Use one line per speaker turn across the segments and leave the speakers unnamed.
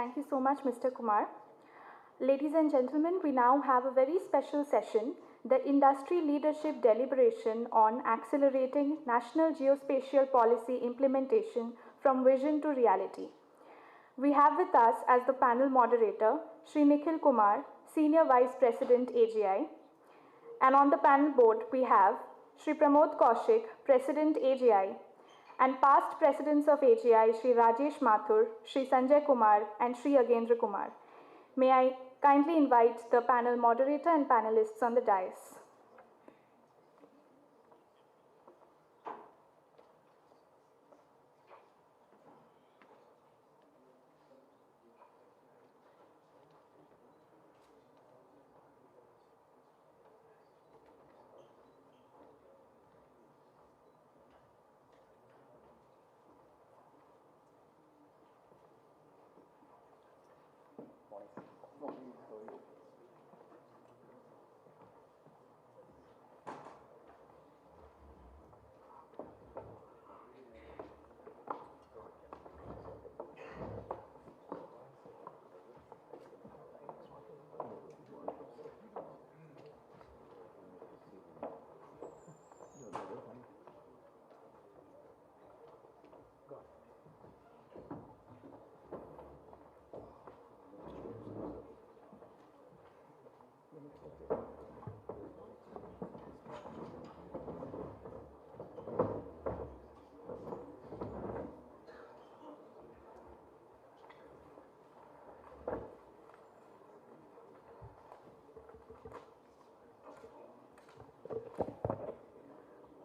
Thank you so much, Mr. Kumar. Ladies and gentlemen, we now have a very special session, the Industry Leadership Deliberation on Accelerating National Geospatial Policy Implementation from Vision to Reality. We have with us as the panel moderator, Shri Nikhil Kumar, Senior Vice President AGI. And on the panel board, we have Shri Pramod Kaushik, President AGI, and past presidents of AGI, Shri Rajesh Mathur, Shri Sanjay Kumar, and Shri Agendra Kumar. May I kindly invite the panel moderator and panelists on the dais.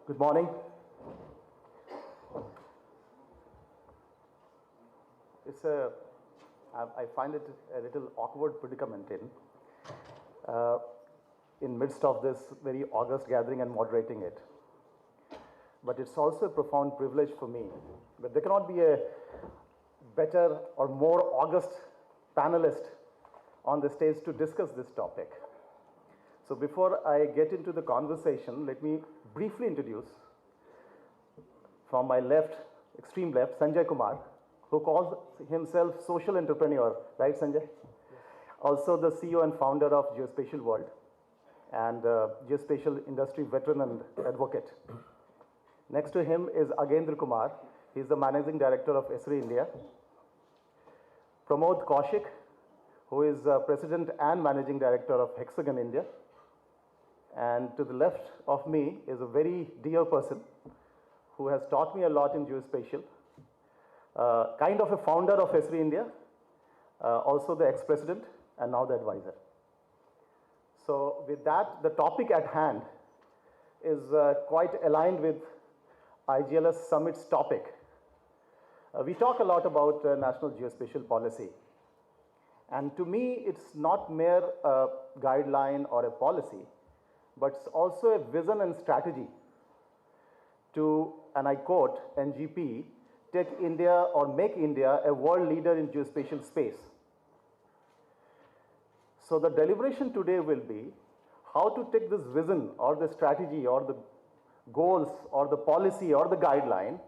Good morning. I find it a little awkward predicament in midst of this very august gathering and moderating it. But it's also a profound privilege for me. But there cannot be a better or more august panelist on the stage to discuss this topic. So before I get into the conversation, let me briefly introduce, from my left, extreme left, Sanjay Kumar, who calls himself social entrepreneur, right Sanjay? Yes. Also the CEO and founder of Geospatial World and geospatial industry veteran and advocate. Next to him is Agendra Kumar. He's the managing director of Esri India. Pramod Kaushik, who is president and managing director of Hexagon India. And to the left of me is a very dear person who has taught me a lot in geospatial, kind of a founder of Esri India, also the ex-president and now the advisor. So with that, the topic at hand is quite aligned with IGLS Summit's topic. We talk a lot about national geospatial policy. And to me, it's not mere guideline or a policy, but it's also a vision and strategy to, and I quote, NGP, take India or make India a world leader in geospatial space. So the deliberation today will be how to take this vision or the strategy or the goals or the policy or the guideline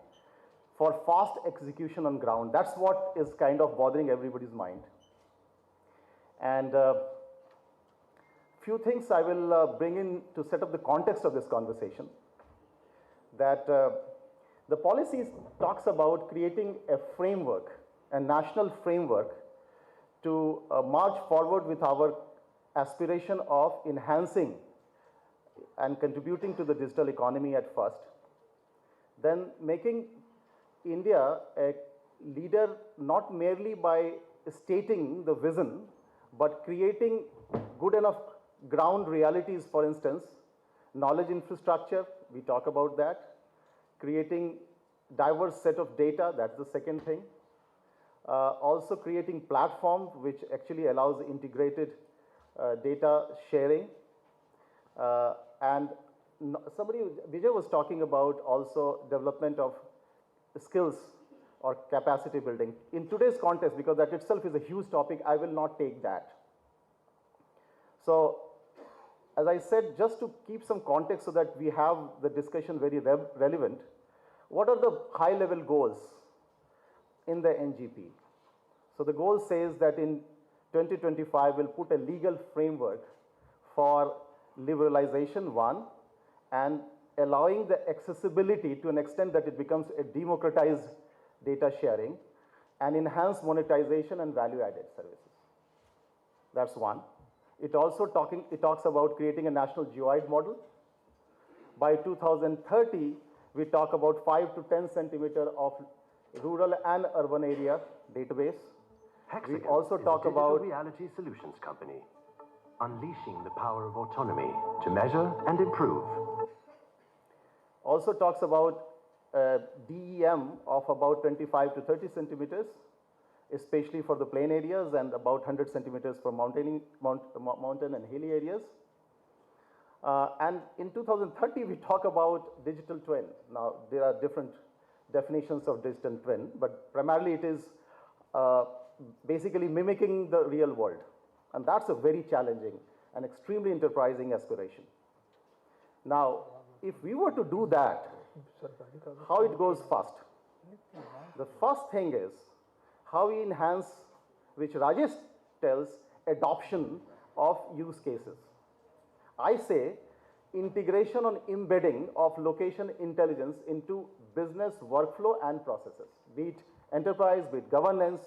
for fast execution on ground. That's what is kind of bothering everybody's mind. And few things I will bring in to set up the context of this conversation. That the policy talks about creating a framework, a national framework to march forward with our aspiration of enhancing and contributing to the digital economy at first. Then making India a leader not merely by stating the vision, but creating good enough ground realities, for instance, knowledge infrastructure, we talk about that, creating diverse set of data, that's the second thing. Also creating platform which actually allows integrated data sharing. And Vijay was talking about also development of skills or capacity building. In today's context, because that itself is a huge topic, I will not take that. So, as I said, just to keep some context so that we have the discussion very relevant, what are the high-level goals in the NGP? So the goal says that in 2025, we'll put a legal framework for liberalization, one, and allowing the accessibility to an extent that it becomes a democratized data sharing and enhanced monetization and value-added services. That's one. It also talks about creating a national geoid model. By 2030, we talk about 5 to 10 centimeter of rural and urban area database.
Hexagon
We also
is
talk
a digital
about
reality solutions company, unleashing the power of autonomy to measure and improve.
also talks about DEM of about 25 to 30 centimeters, especially for the plain areas, and about 100 centimeters for mountain and hilly areas. And in 2030, we talk about digital twin. Now, there are different definitions of digital twin, but primarily it is basically mimicking the real world. And that's a very challenging and extremely enterprising aspiration. Now, if we were to do that, how it goes first? The first thing is how we enhance, which Rajesh tells, adoption of use cases. I say integration on embedding of location intelligence into business workflow and processes, be it enterprise, be it governance.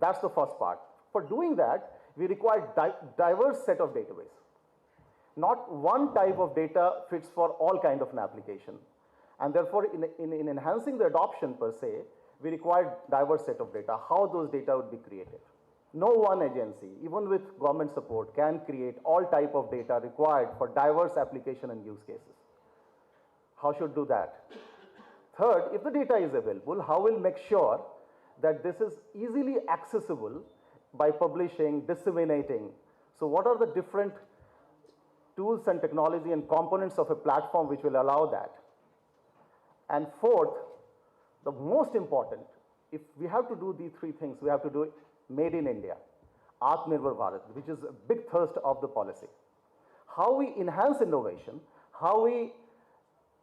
That's the first part. For doing that, we require diverse set of database. Not one type of data fits for all kind of an application. And therefore, in enhancing the adoption per se, we require diverse set of data, how those data would be created. No one agency, even with government support, can create all type of data required for diverse application and use cases. How should do that? Third, if the data is available, how will make sure that this is easily accessible by publishing, disseminating? So what are the different tools and technology and components of a platform which will allow that? And fourth, the most important, if we have to do these three things, we have to do it made in India, Atmanirbhar Bharat, which is a big thirst of the policy. How we enhance innovation, how we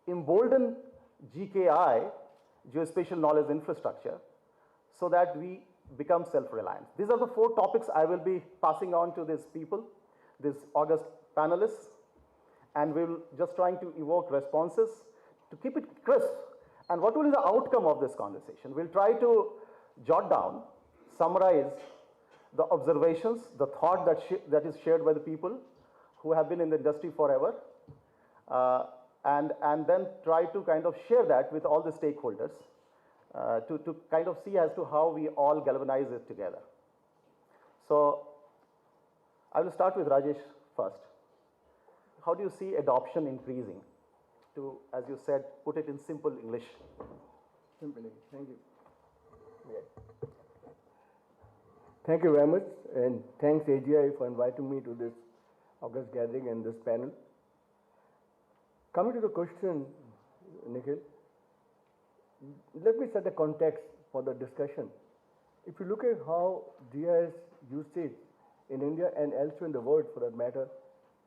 embolden GKI, geospatial knowledge infrastructure, so that we become self-reliant. These are the four topics I will be passing on to these people, these august panelists, and we'll just trying to evoke responses to keep it crisp. And what will be the outcome of this conversation? We'll try to jot down, summarize the observations, the thought that is shared by the people who have been in the industry forever, and then try to kind of share that with all the stakeholders to kind of see as to how we all galvanize it together. So I will start with Rajesh first. How do you see adoption increasing? To, as you said, put it in simple English.
Simple English, thank you. Yeah. Thank you very much, and thanks AGI for inviting me to this August gathering and this panel. Coming to the question, Nikhil, let me set the context for the discussion. If you look at how GIS usage in India and elsewhere in the world, for that matter,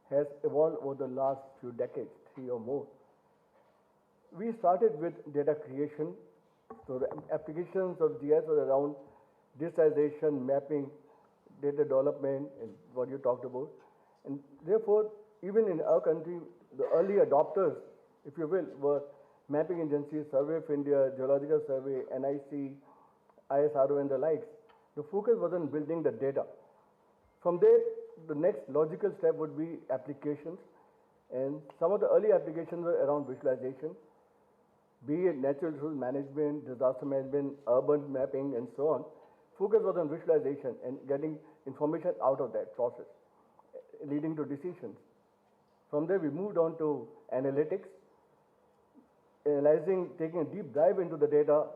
has evolved over the last few decades, 3 or more. We started with data creation. So the applications of GIS were around digitization, mapping, data development, and what you talked about. And therefore, even in our country, the early adopters, if you will, were mapping agencies, Survey of India, Geological Survey, NIC, ISRO, and the likes. The focus was on building the data. From there, the next logical step would be applications. And some of the early applications were around visualization, be it natural resource management, disaster management, urban mapping, and so on. Focus was on visualization and getting information out of that process, leading to decisions. From there, we moved on to analytics, analyzing, taking a deep dive into the data,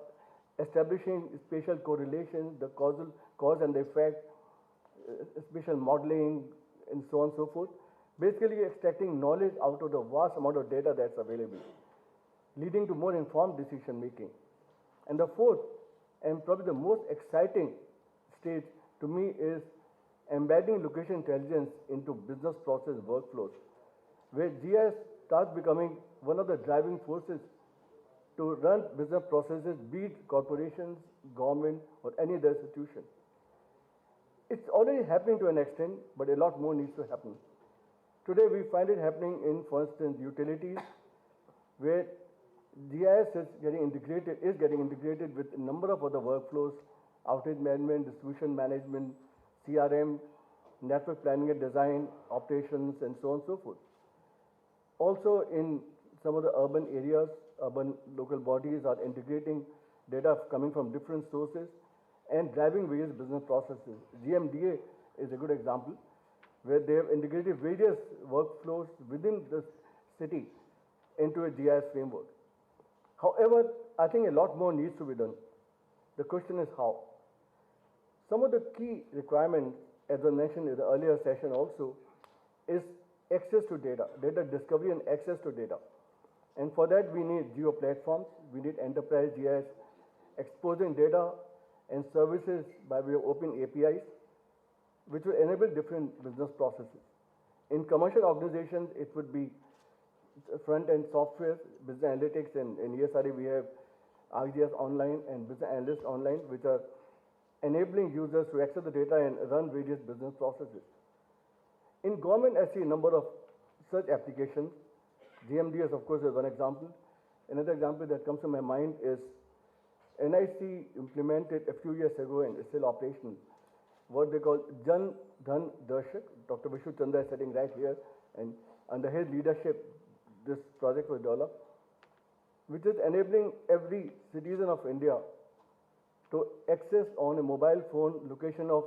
establishing spatial correlations, the cause and the effect, spatial modeling, and so on and so forth. Basically, extracting knowledge out of the vast amount of data that's available, leading to more informed decision making. And the fourth, and probably the most exciting stage to me, is embedding location intelligence into business process workflows, where GIS starts becoming one of the driving forces to run business processes, be it corporations, government, or any other institution. It's already happening to an extent, but a lot more needs to happen. Today, we find it happening in, for instance, utilities, where GIS is getting integrated with a number of other workflows, outage management, distribution management, CRM, network planning and design, operations, and so on and so forth. Also, in some of the urban areas, urban local bodies are integrating data coming from different sources and driving various business processes. GMDA is a good example, where they have integrated various workflows within the city into a GIS framework. However, I think a lot more needs to be done. The question is how. Some of the key requirements, as I mentioned in the earlier session also, is access to data, data discovery and access to data. And for that, we need geo platforms, we need enterprise GIS, exposing data and services by way of open APIs, which will enable different business processes. In commercial organizations, it would be front-end software, business analytics, and in ESRE we have RGS Online and Business Analyst Online, which are enabling users to access the data and run various business processes. In government, I see a number of such applications. GMDS, of course, is one example. Another example that comes to my mind is NIC implemented a few years ago and is still operational what they call Jan Dhan Darshak. Dr. Vishnu Chandra is sitting right here, and under his leadership, this project was developed, which is enabling every citizen of India to access on a mobile phone location of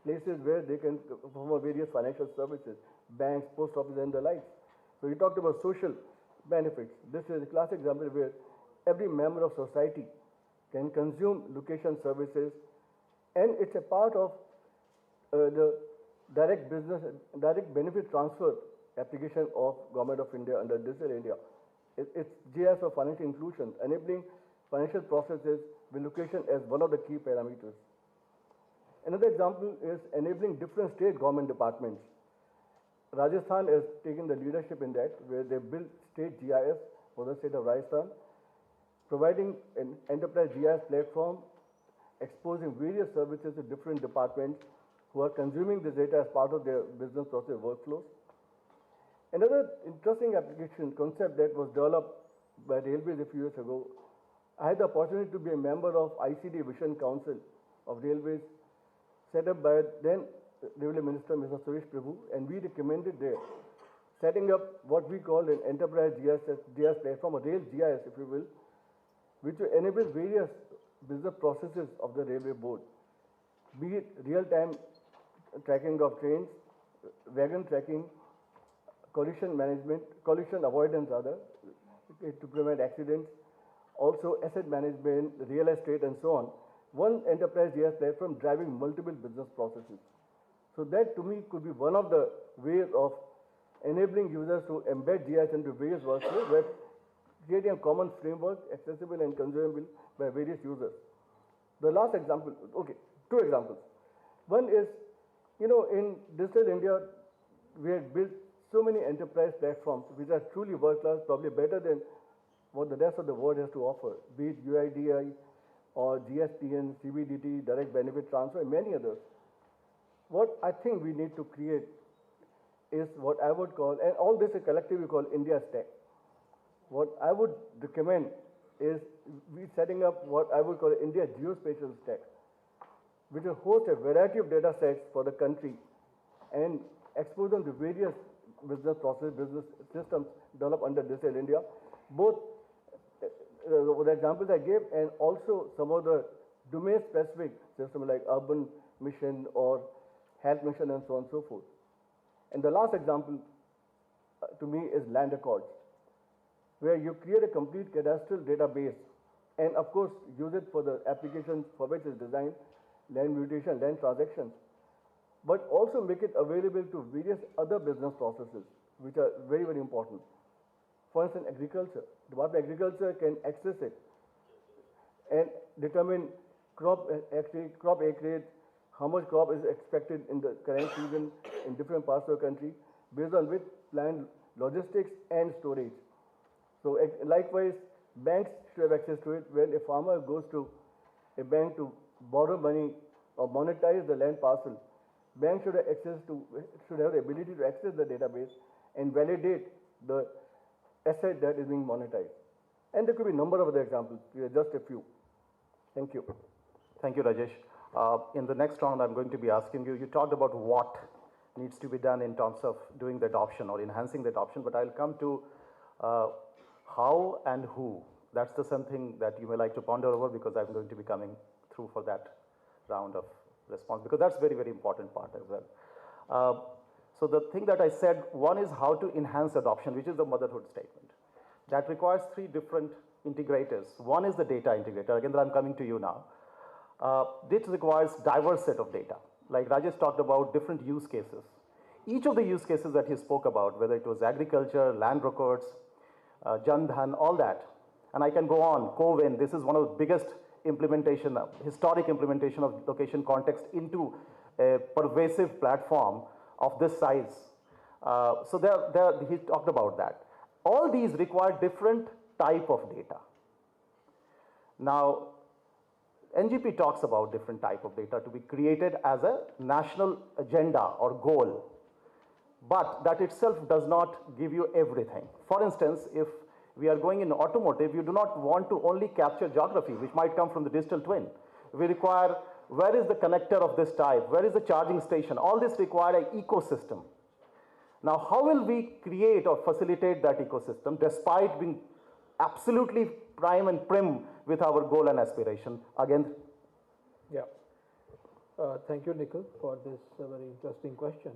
places where they can perform various financial services, banks, post office, and the likes. So you talked about social benefits. This is a classic example where every member of society can consume location services, and it's a part of the direct benefit transfer application of Government of India under Digital India. It's GIS for financial inclusion, enabling financial processes with location as one of the key parameters. Another example is enabling different state government departments. Rajasthan has taken the leadership in that, where they built state GIS for the state of Rajasthan, providing an enterprise GIS platform, exposing various services to different departments who are consuming this data as part of their business process workflows. Another interesting application concept that was developed by Railways a few years ago, I had the opportunity to be a member of ICD Vision Council of Railways, set up by then Railway Minister Mr. Suresh Prabhu, and we recommended there setting up what we call an enterprise GIS platform, or Rail GIS if you will, which will enable various business processes of the railway board, be it real-time tracking of trains, wagon tracking, collision management, collision avoidance rather, to prevent accidents, also asset management, real estate, and so on. One enterprise GIS platform driving multiple business processes. So that to me could be one of the ways of enabling users to embed GIS into various workflows, where creating a common framework accessible and consumable by various users. The last example, okay, two examples. One is, in Digital India, we had built so many enterprise platforms which are truly world-class, probably better than what the rest of the world has to offer, be it UIDI or GSTN, CBDT, direct benefit transfer, and many others. What I think we need to create is what I would call, and all this is collectively called India Stack. What I would recommend is we setting up what I would call India Geospatial Stack, which will host a variety of data sets for the country and expose them to various business processes, business systems developed under Digital India, both the examples I gave and also some of the domain-specific systems like urban mission or health mission and so on and so forth. And the last example to me is land accords, where you create a complete cadastral database and of course use it for the applications for which it's designed, land mutation, land transactions, but also make it available to various other business processes which are very, very important. For instance, agriculture. Department of Agriculture can access it and determine crop acreage, how much crop is expected in the current season in different parts of the country, based on which plan logistics and storage. So likewise, Banks should have access to it. When a farmer goes to a bank to borrow money or monetize the land parcel, banks should have should have the ability to access the database and validate the asset that is being monetized. And there could be a number of other examples. These are just a few. Thank you.
Thank you, Rajesh. In the next round, I'm going to be asking you, you talked about what needs to be done in terms of doing the adoption or enhancing the adoption, but I'll come to how and who. That's the something that you may like to ponder over, because I'm going to be coming through for that round of response, because that's very, very important part as well. So the thing that I said, one is how to enhance adoption, which is the motherhood statement. That requires three different integrators. One is the data integrator. Again, I'm coming to you now. This requires diverse set of data. Like Rajesh talked about different use cases. Each of the use cases that he spoke about, whether it was agriculture, land records, Jan Dhan, all that. And I can go on, CoWIN, this is one of the biggest implementation, historic implementation of location context into a pervasive platform of this size. So he talked about that. All these require different type of data. Now, NGP talks about different type of data to be created as a national agenda or goal, but that itself does not give you everything. For instance, if we are going in automotive, you do not want to only capture geography, which might come from the digital twin. We require, where is the connector of this type? Where is the charging station? All this require an ecosystem. Now, how will we create or facilitate that ecosystem despite being absolutely prime and prim with our goal and aspiration? Again.
Yeah. Thank you, Nikhil, for this very interesting question.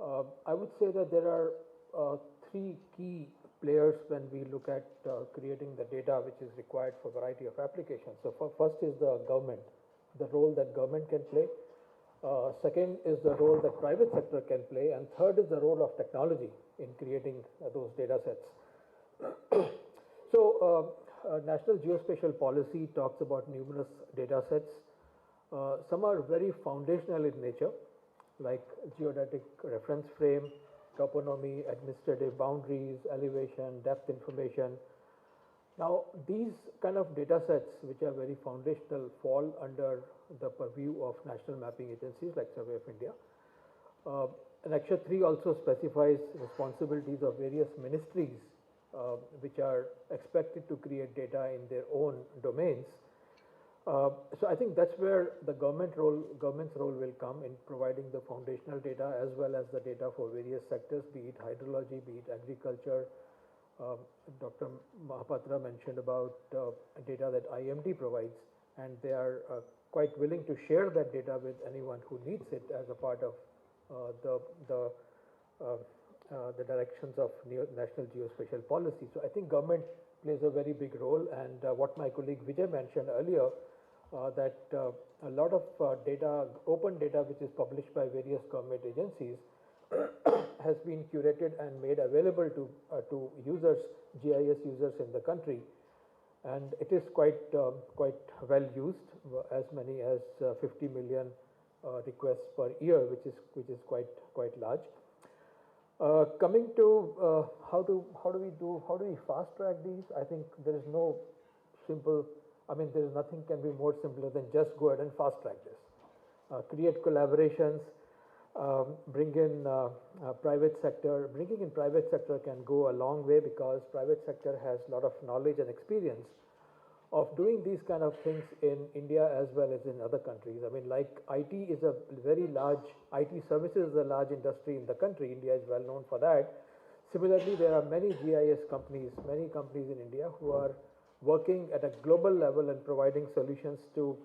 I would say that there are three key players when we look at creating the data which is required for a variety of applications. So first is the government, the role that government can play. Second is the role that private sector can play, and third is the role of technology in creating those data sets. So National Geospatial Policy talks about numerous data sets. Some are very foundational in nature, like geodetic reference frame, toponymy, administrative boundaries, elevation, depth information. Now, these kind of data sets, which are very foundational, fall under the purview of national mapping agencies like Survey of India. Annexure 3 also specifies responsibilities of various ministries which are expected to create data in their own domains. So I think that's where the government's role will come in providing the foundational data as well as the data for various sectors, be it hydrology, be it agriculture. Dr. Mahapatra mentioned about data that IMD provides, and they are quite willing to share that data with anyone who needs it as a part of the directions of National Geospatial Policy. So I think government plays a very big role, and what my colleague Vijay mentioned earlier, that a lot of data, open data which is published by various government agencies has been curated and made available to users, GIS users in the country, and it is quite well used, as many as 50 million requests per year, which is quite large. Coming to how do we fast track these? I think there is no simple. There is nothing can be more simpler than just go ahead and fast track this. Create collaborations, bring in private sector. Bringing in private sector can go a long way, because private sector has a lot of knowledge and experience of doing these kind of things in India as well as in other countries. Like IT is a very large, IT services is a large industry in the country. India is well known for that. Similarly, there are many GIS companies, many companies in India who are working at a global level and providing solutions to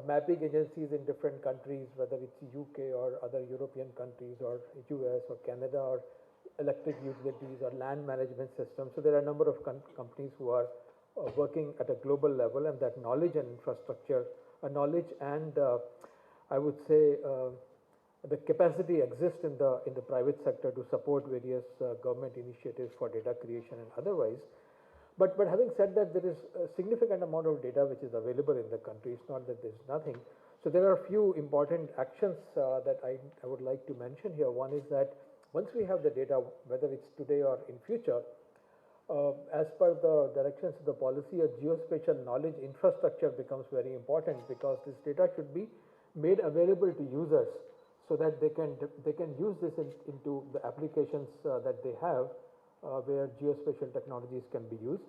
mapping agencies in different countries, whether it's UK or other European countries or US or Canada, or electric utilities or land management systems. So there are a number of companies who are working at a global level, and that knowledge and infrastructure, knowledge and I would say the capacity exists in the private sector to support various government initiatives for data creation and otherwise. But having said that, there is a significant amount of data which is available in the country. It's not that there's nothing. So there are a few important actions that I would like to mention here. One is that once we have the data, whether it's today or in future, As per the directions of the policy, a geospatial knowledge infrastructure becomes very important because this data should be made available to users so that they can use this into the applications that they have where geospatial technologies can be used.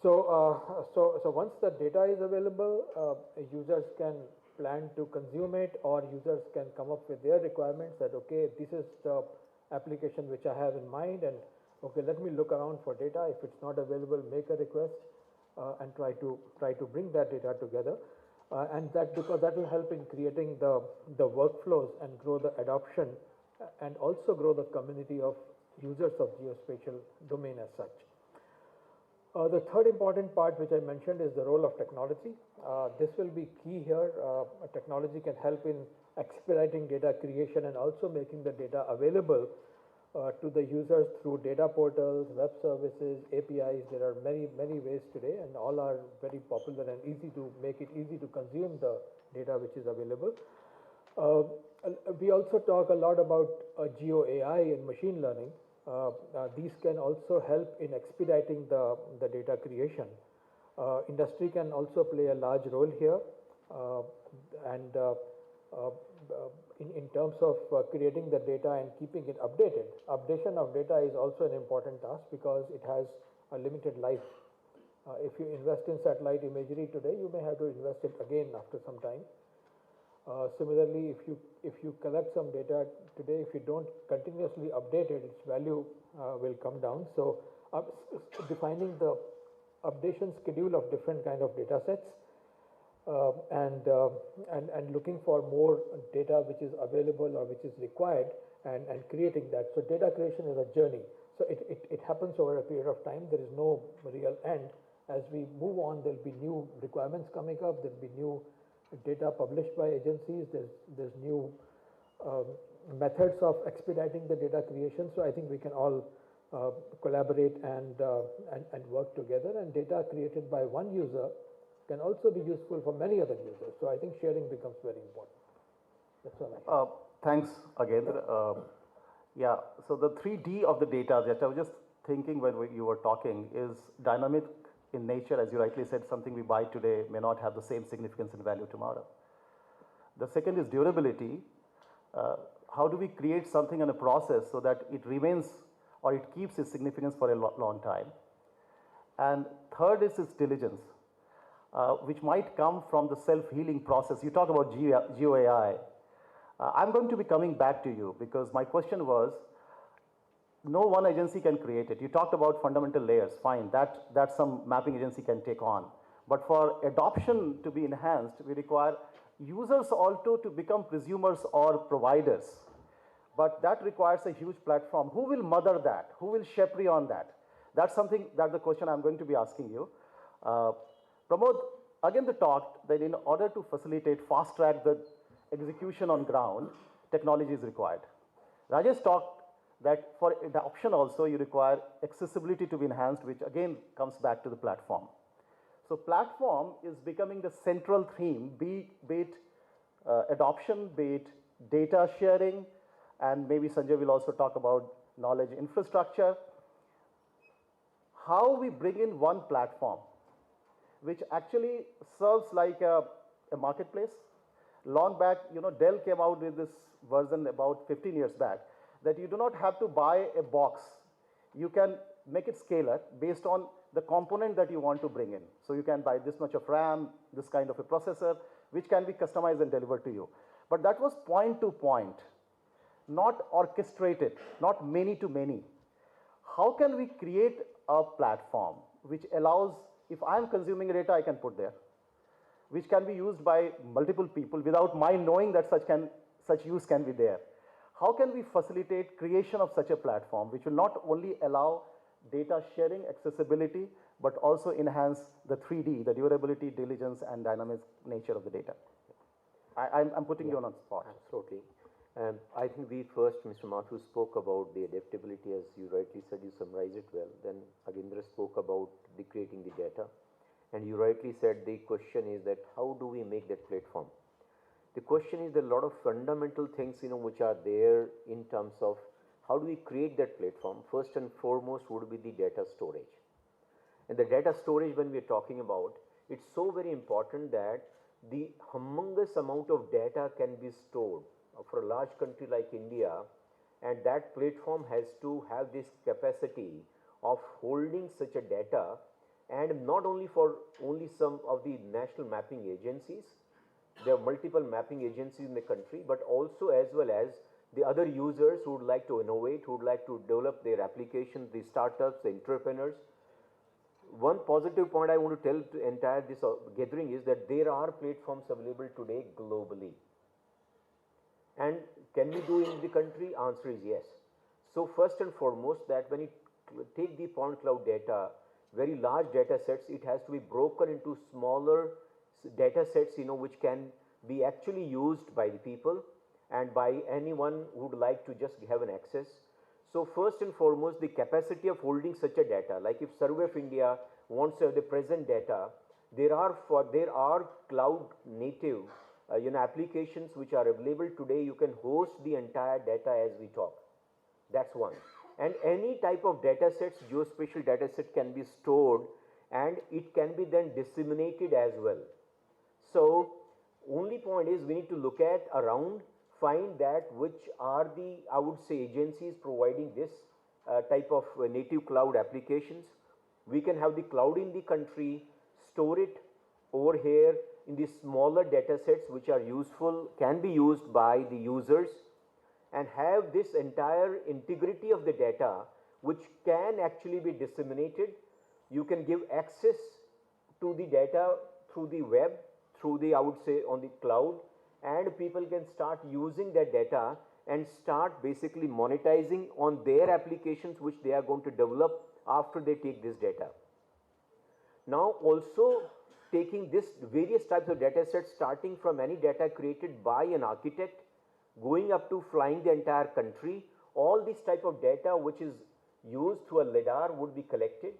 So once the data is available, users can plan to consume it, or users can come up with their requirements that, okay, this is the application which I have in mind, and okay, let me look around for data. If it's not available, make a request and try to bring that data together. And that, because that will help in creating the workflows and grow the adoption and also grow the community of users of geospatial domain as such. The third important part which I mentioned is the role of technology. This will be key here. Technology can help in expediting data creation and also making the data available to the users through data portals, web services, APIs. There are many ways today, and all are very popular and easy to make it easy to consume the data which is available. We also talk a lot about geo AI and machine learning. These can also help in expediting the data creation. Industry can also play a large role here, and in terms of creating the data and keeping it updated. Updation of data is also an important task because it has a limited life. If you invest in satellite imagery today, you may have to invest it again after some time. Similarly, if you collect some data today, if you don't continuously update it, its value will come down. So defining the updation schedule of different kind of data sets and looking for more data which is available or which is required and creating that. So data creation is a journey. So it happens over a period of time. There is no real end. As we move on, there will be new requirements coming up. There will be new data published by agencies. There's new methods of expediting the data creation. So I think we can all collaborate and work together. And data created by one user can also be useful for many other users. So I think sharing becomes very important. That's all I have.
Thanks again. Yeah, so the 3D of the data that I was just thinking when you were talking is dynamic in nature. As you rightly said, something we buy today may not have the same significance and value tomorrow. The second is durability. How do we create something in a process so that it remains or it keeps its significance for a long time? And third is its diligence, which might come from the self-healing process. You talk about geo AI. I'm going to be coming back to you because my question was, no one agency can create it. You talked about fundamental layers, fine, that some mapping agency can take on. But for adoption to be enhanced, we require users also to become presumers or providers. But that requires a huge platform. Who will mother that? Who will chaperone that? That's something, that's the question I'm going to be asking you. Pramod, again the talk that in order to facilitate, fast track the execution on ground, technology is required. Rajesh talked that for adoption also you require accessibility to be enhanced, which again comes back to the platform. So platform is becoming the central theme, be it adoption, be it data sharing, and maybe Sanjay will also talk about knowledge infrastructure. How we bring in one platform, which actually serves like a marketplace. Long back, Dell came out with this version about 15 years back, that you do not have to buy a box. You can make it scalar based on the component that you want to bring in. So you can buy this much of RAM, this kind of a processor, which can be customized and delivered to you. But that was point to point, not orchestrated, not many to many. How can we create a platform which allows, if I'm consuming data, I can put there, which can be used by multiple people without my knowing that such use can be there? How can we facilitate creation of such a platform which will not only allow data sharing, accessibility, but also enhance the 3D, the durability, diligence, and dynamic nature of the data? I'm putting you on the spot.
Absolutely. I think Mr. Mathur spoke about the adaptability, as you rightly said, you summarized it well. Then Agindra spoke about creating the data. And you rightly said the question is that how do we make that platform? The question is there are a lot of fundamental things which are there in terms of how do we create that platform? First and foremost would be the data storage. And the data storage, when we are talking about, it's so very important that the humongous amount of data can be stored for a large country like India, and that platform has to have this capacity of holding such a data, and not only for only some of the national mapping agencies, there are multiple mapping agencies in the country, but also as well as the other users who would like to innovate, who would like to develop their applications, the startups, the entrepreneurs. One positive point I want to tell to entire this gathering is that there are platforms available today globally. And can we do in the country? Answer is yes. So first and foremost, that when you take the point cloud data, very large data sets, it has to be broken into smaller data sets, which can be actually used by the people and by anyone who would like to just have an access. So first and foremost, the capacity of holding such a data, like if Survey of India wants to have the present data, there are cloud native applications which are available today. You can host the entire data as we talk. That's one. And any type of data sets, geospatial data set can be stored, and it can be then disseminated as well. So only point is we need to look at around, find that which are the, I would say, agencies providing this type of native cloud applications. We can have the cloud in the country, store it over here in the smaller data sets which are useful, can be used by the users, and have this entire integrity of the data which can actually be disseminated. You can give access to the data through the web, through the, I would say, on the cloud, and people can start using that data and start basically monetizing on their applications which they are going to develop after they take this data. Now also taking this various types of data sets, starting from any data created by an architect, going up to flying the entire country, all this type of data which is used through a LiDAR would be collected,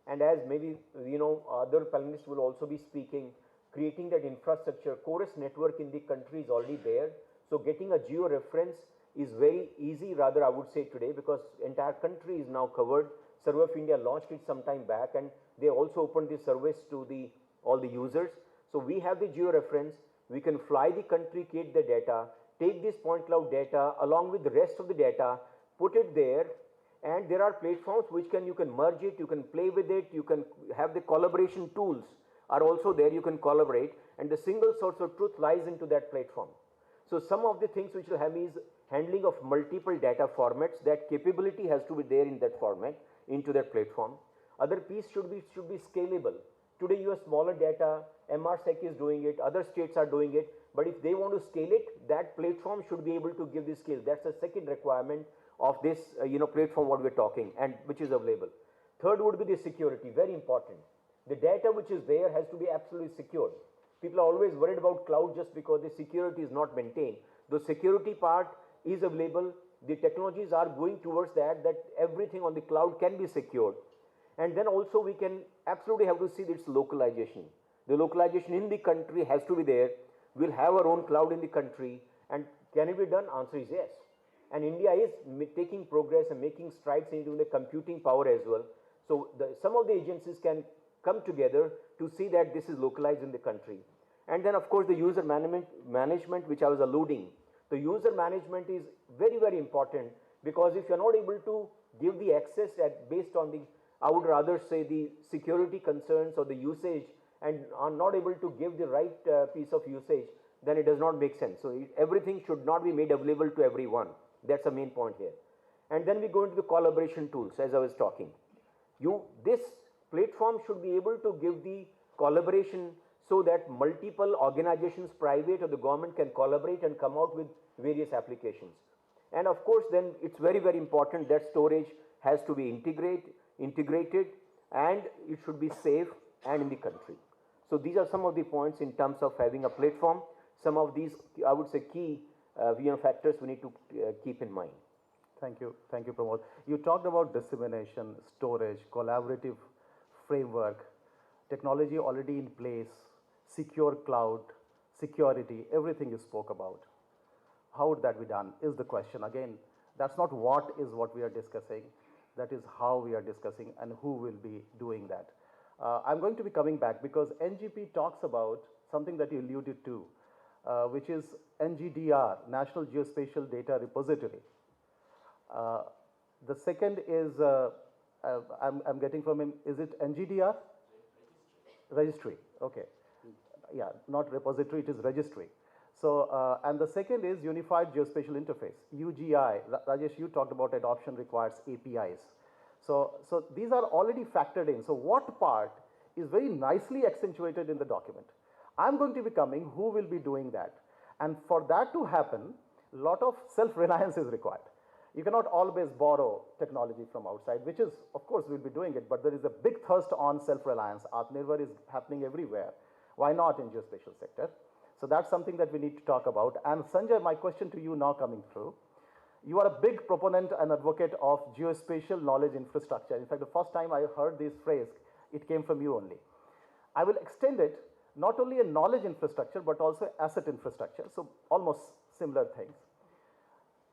and as maybe other panelists will also be speaking, creating that infrastructure. Chorus network in the country is already there, so getting a geo reference is very easy, rather I would say today, because entire country is now covered. Survey of India launched it some time back, and they also opened this service to all the users. So we have the geo reference, we can fly the country, create the data, take this point cloud data along with the rest of the data, put it there, and there are platforms which you can merge it, you can play with it, you can have the collaboration tools are also there, you can collaborate, and the single source of truth lies into that platform. So some of the things which will have is handling of multiple data formats. That capability has to be there in that format, into that platform. Other piece should be scalable. Today you have smaller data, MRSEC is doing it, other states are doing it, but if they want to scale it, that platform should be able to give the scale. That's the second requirement of this platform what we're talking, and which is available. Third would be the security, very important. The data which is there has to be absolutely secured. People are always worried about cloud just because the security is not maintained. The security part is available. The technologies are going towards that everything on the cloud can be secured. And then also we can absolutely have to see its localization. The localization in the country has to be there. We'll have our own cloud in the country, and can it be done? Answer is yes. And India is taking progress and making strides into the computing power as well. So some of the agencies can come together to see that this is localized in the country. And then of course the user management which I was alluding. The user management is very, very important, because if you're not able to give the access based on the, I would rather say, the security concerns or the usage, and are not able to give the right piece of usage, then it does not make sense. So everything should not be made available to everyone. That's the main point here. And then we go into the collaboration tools, as I was talking. This platform should be able to give the collaboration so that multiple organizations, private or the government, can collaborate and come out with various applications. And of course then it's very, very important that storage has to be integrated, and it should be safe and in the country. So these are some of the points in terms of having a platform. Some of these, I would say, key factors we need to keep in mind.
Thank you, Pramod. You talked about dissemination, storage, collaborative framework, technology already in place, secure cloud, security, everything you spoke about. How would that be done is the question. Again, That's not what is what we are discussing. That is how we are discussing and who will be doing that. I'm going to be coming back because NGP talks about something that you alluded to, which is NGDR, National Geospatial Data Repository. The second is, I'm getting from him, is it NGDR? Registry, okay. Yeah, not repository, it is registry. So, and the second is Unified Geospatial Interface, UGI. Rajesh, you talked about adoption requires APIs. So these are already factored in. So what part is very nicely accentuated in the document? I'm going to be coming, who will be doing that? And for that to happen, a lot of self-reliance is required. You cannot always borrow technology from outside, which is, of course, we'll be doing it, but there is a big thirst on self-reliance. Atmanirbhar is happening everywhere. Why not in geospatial sector? So that's something that we need to talk about. And Sanjay, my question to you now coming through. You are a big proponent and advocate of geospatial knowledge infrastructure. In fact, the first time I heard this phrase, it came from you only. I will extend it, not only a knowledge infrastructure, but also asset infrastructure. So almost similar things.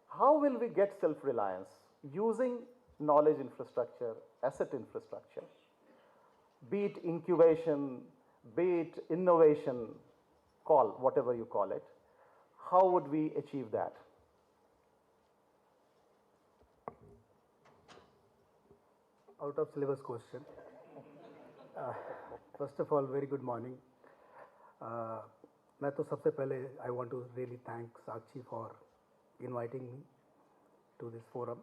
How will we get self-reliance using knowledge infrastructure, asset infrastructure, be it incubation, be it innovation, call whatever you call it? How would we achieve that?
Out of syllabus question. First of all, very good morning. मैं तो सबसे पहले I want to really thank Sakshi for inviting me to this forum.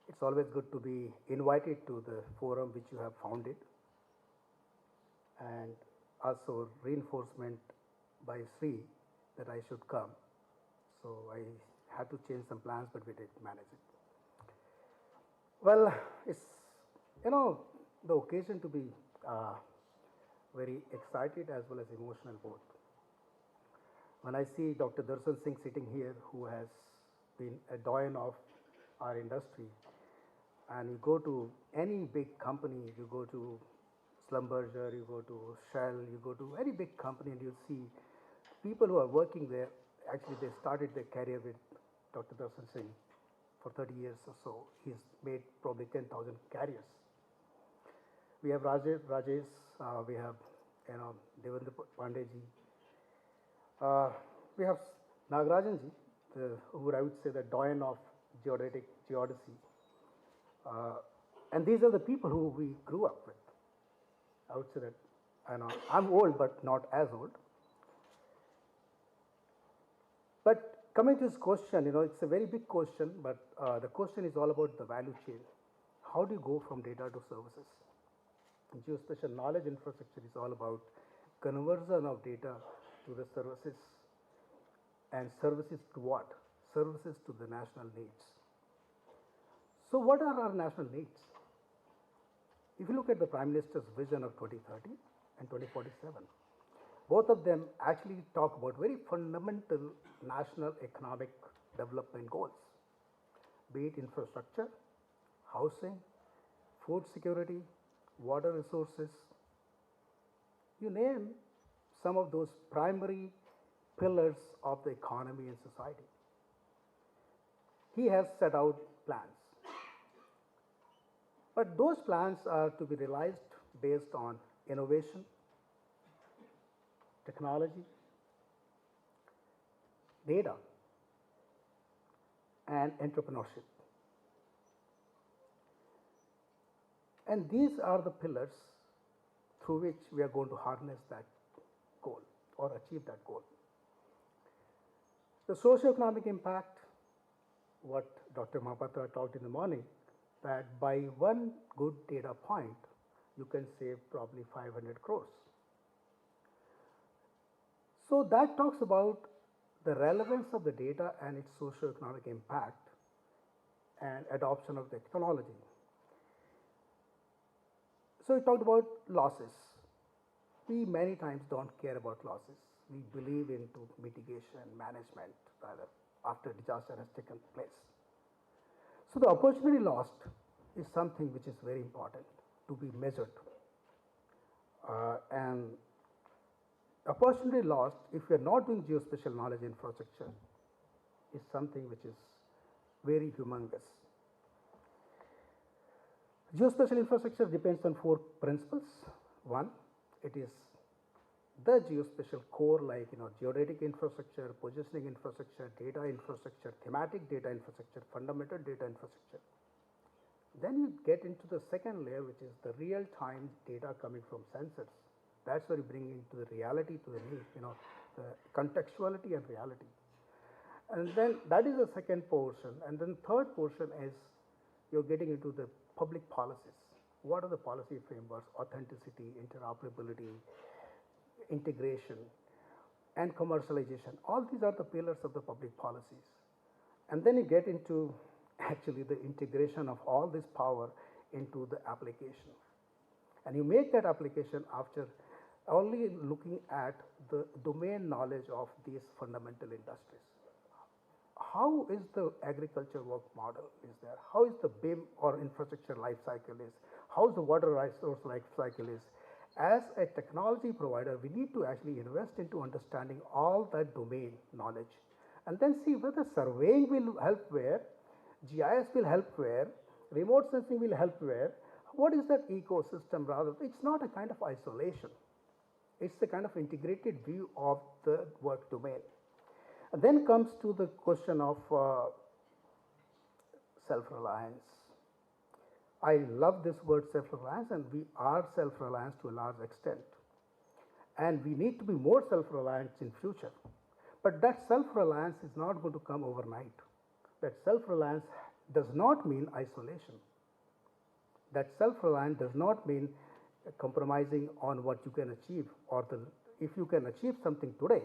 It's always good to be invited to the forum which you have founded, and also reinforcement by Sri that I should come. So I had to change some plans, but we did manage it. Well, it's, the occasion to be very excited as well as emotional both. When I see Dr. Darshan Singh sitting here, who has been a doyen of our industry, and you go to any big company, you go to Schlumberger, you go to Shell, you go to any big company, and you see people who are working there, actually they started their career with Dr. Darshan Singh for 30 years or so. He's made probably 10,000 carriers. We have Rajesh, we have Devendra Pandey-ji. We have Nagarajan ji, who I would say the doyen of geodesy. And these are the people who we grew up with. I would say that I'm old, but not as old. But coming to this question, it's a very big question, but the question is all about the value chain. How do you go from data to services? Geospatial knowledge infrastructure is all about conversion of data to the services. And services to what? Services to the national needs. So what are our national needs? If you look at the Prime Minister's vision of 2030 and 2047, both of them actually talk about very fundamental national economic development goals, be it infrastructure, housing, food security, water resources. You name some of those primary pillars of the economy and society. He has set out plans. But those plans are to be realized based on innovation, technology, data, and entrepreneurship. And these are the pillars through which we are going to harness that goal or achieve that goal. The socio-economic impact, what Dr. Mahapatra talked in the morning, that by one good data point, you can save probably 500 crores. So that talks about the relevance of the data and its socio-economic impact and adoption of the technology. So we talked about losses. We many times don't care about losses. We believe into mitigation and management rather after disaster has taken place. So the opportunity lost is something which is very important to be measured. And opportunity lost if we are not doing geospatial knowledge infrastructure is something which very humongous. Geospatial infrastructure depends on 4 principles. One, it is the geospatial core, like geodetic infrastructure, positioning infrastructure, data infrastructure, thematic data infrastructure, fundamental data infrastructure. Then you get into the second layer, which is the real-time data coming from sensors. That's where you bring into the reality to the the contextuality and reality. And then that is the second portion. And then third portion is you're getting into the public policies. What are the policy frameworks? Authenticity, interoperability, integration, and commercialization. All these are the pillars of the public policies. And then you get into actually the integration of all this power into the application. And you make that application after only looking at the domain knowledge of these fundamental industries. How is the agriculture work model is there? How is the BIM or infrastructure life cycle is? How is the water resource life cycle is? As a technology provider, we need to actually invest into understanding all that domain knowledge and then see whether surveying will help where, GIS will help where, remote sensing will help where. What is that ecosystem rather? It's not a kind of isolation. It's a kind of integrated view of the work domain. And then comes to the question of self-reliance. I love this word self-reliance, and we are self-reliant to a large extent. And we need to be more self-reliant in future. But that self-reliance is not going to come overnight. That self-reliance does not mean isolation. That self-reliance does not mean compromising on what you can achieve, or if you can achieve something today,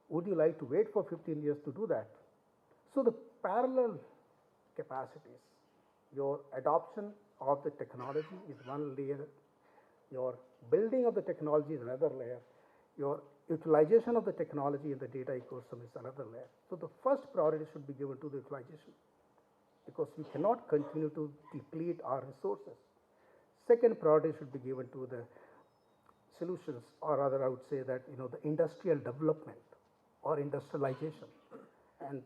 would you like to wait for 15 years to do that? So the parallel capacities, your adoption of the technology is one layer, your building of the technology is another layer, your utilization of the technology in the data ecosystem is another layer. So the first priority should be given to the utilization, because we cannot continue to deplete our resources. Second priority should be given to the solutions, or rather I would say that the industrial development or industrialization. And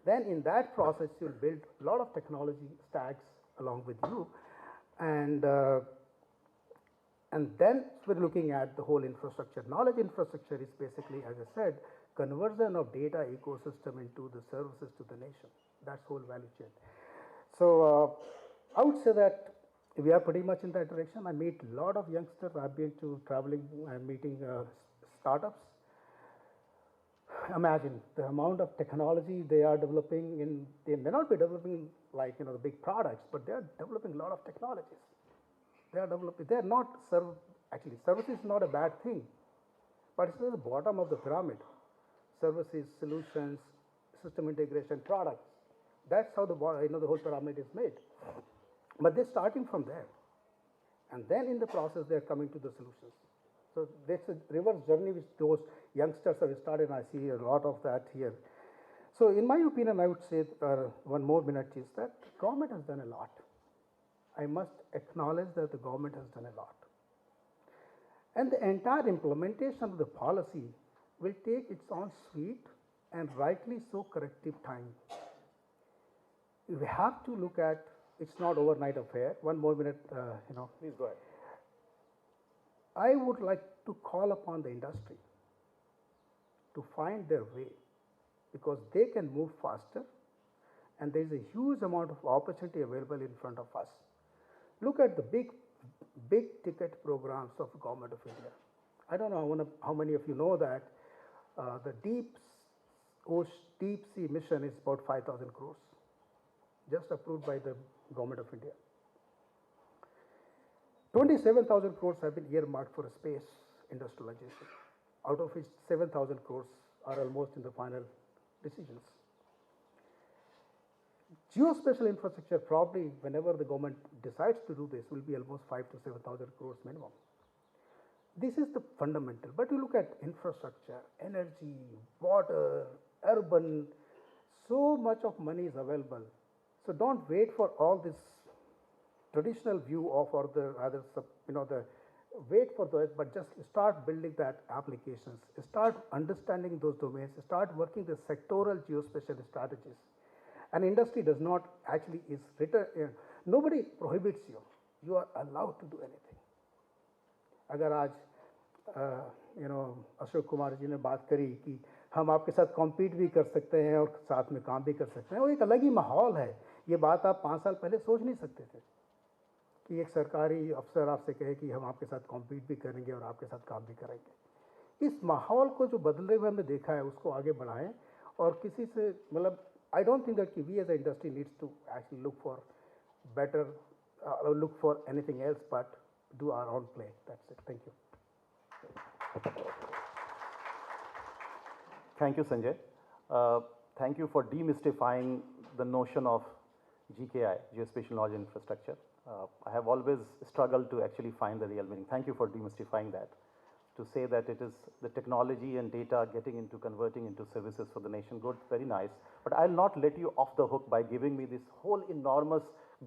then in that process you'll build a lot of technology stacks along with you, and then we're looking at the whole infrastructure. Knowledge infrastructure is basically, as I said, conversion of data ecosystem into the services to the nation. That's whole value chain. So I would say that we are pretty much in that direction. I meet a lot of youngsters. I've been to traveling and meeting startups. Imagine the amount of technology they are developing. They may not be developing like the big products, but they are developing a lot of technologies. They are developing. They are not actually service is not a bad thing, but it's at the bottom of the pyramid. Services, solutions, system integration, products. That's how the whole pyramid is made. But they're starting from there, and then in the process they're coming to the solutions. So that's a reverse journey which those youngsters have started, and I see a lot of that here. So in my opinion, I would say one more minute is that government has done a lot. I must acknowledge that the government has done a lot. And the entire implementation of the policy will take its own sweet and rightly so corrective time. We have to look at, it's not overnight affair. One more minute, Please go ahead. I would like to call upon the industry to find their way, because they can move faster, and there is a huge amount of opportunity available in front of us. Look at the big ticket programs of Government of India. I don't know how many of you know that the deep sea mission is about 5,000 crores, just approved by the Government of India. 27,000 crores have been earmarked for space industrialization, out of which 7,000 crores are almost in the final decisions. Geospatial infrastructure, probably whenever the government decides to do this, will be almost 5,000 to 7,000 crores minimum. This is the fundamental. But you look at infrastructure, energy, water, urban, so much of money is available. So don't wait for all this traditional view of, or wait for those, but just start building that applications, start understanding those domains, start working the sectoral geospatial strategies. An industry does not actually is written, nobody prohibits you. You are allowed to do anything. अगर आज अशोक कुमार जी ने बात करी कि हम आपके साथ compete भी कर सकते हैं और साथ में काम भी कर सकते हैं, वो एक अलग ही माहौल है. ये बात आप 5 साल पहले सोच नहीं सकते थे कि एक सरकारी अफसर आपसे कहे कि हम आपके साथ कॉम्पीट भी करेंगे और आपके साथ काम भी करेंगे. इस माहौल को जो बदले हुए हमने देखा है उसको आगे बढ़ाएं और किसी से मतलब आई डोंट थिंक दैट कि we as a industry needs to actually look for better look for anything else but do our own play. That's it. Thank you.
Thank you, Sanjay. Thank you for demystifying the notion of GKI, Geospatial Knowledge Infrastructure. I have always struggled to actually find the real meaning. Thank you for demystifying that. To say that it is the technology and data getting into converting into services for the nation, good, very nice. But I'll not let you off the hook by giving me this whole enormous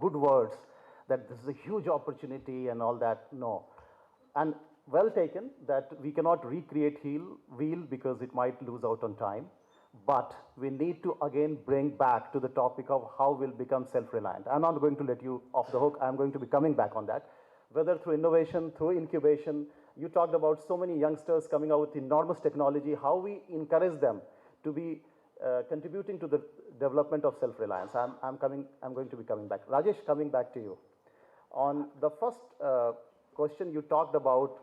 good words that this is a huge opportunity and all that. No. And well taken that we cannot recreate wheel because it might lose out on time. But we need to again bring back to the topic of how we'll become self-reliant. I'm not going to let you off the hook. I'm going to be coming back on that. Whether through innovation, through incubation, you talked about so many youngsters coming out with enormous technology, how we encourage them to be contributing to the development of self-reliance. I'm going to be coming back. Rajesh, coming back to you. On the first question, you talked about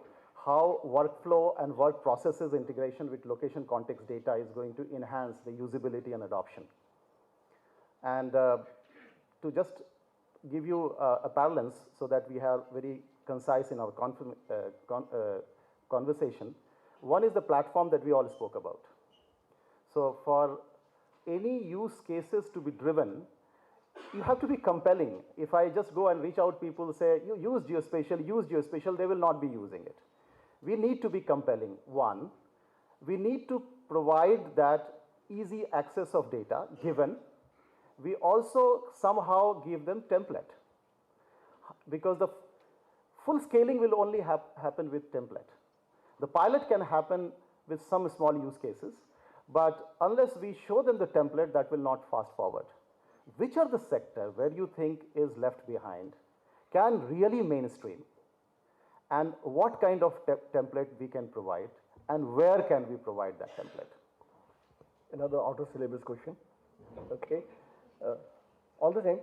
how workflow and work processes integration with location context data is going to enhance the usability and adoption. And to just give you a balance so that we are very concise in our conversation, one is the platform that we all spoke about. So for any use cases to be driven, you have to be compelling. If I just go and reach out, people say, you use geospatial, they will not be using it. We need to be compelling. One, we need to provide that easy access of data given. We also somehow give them template. Because the full scaling will only happen with template. The pilot can happen with some small use cases, but unless we show them the template, that will not fast forward. Which are the sector where you think is left behind, can really mainstream, and what kind of template we can provide, and where can we provide that template?
Another auto syllabus question. Okay. All the same,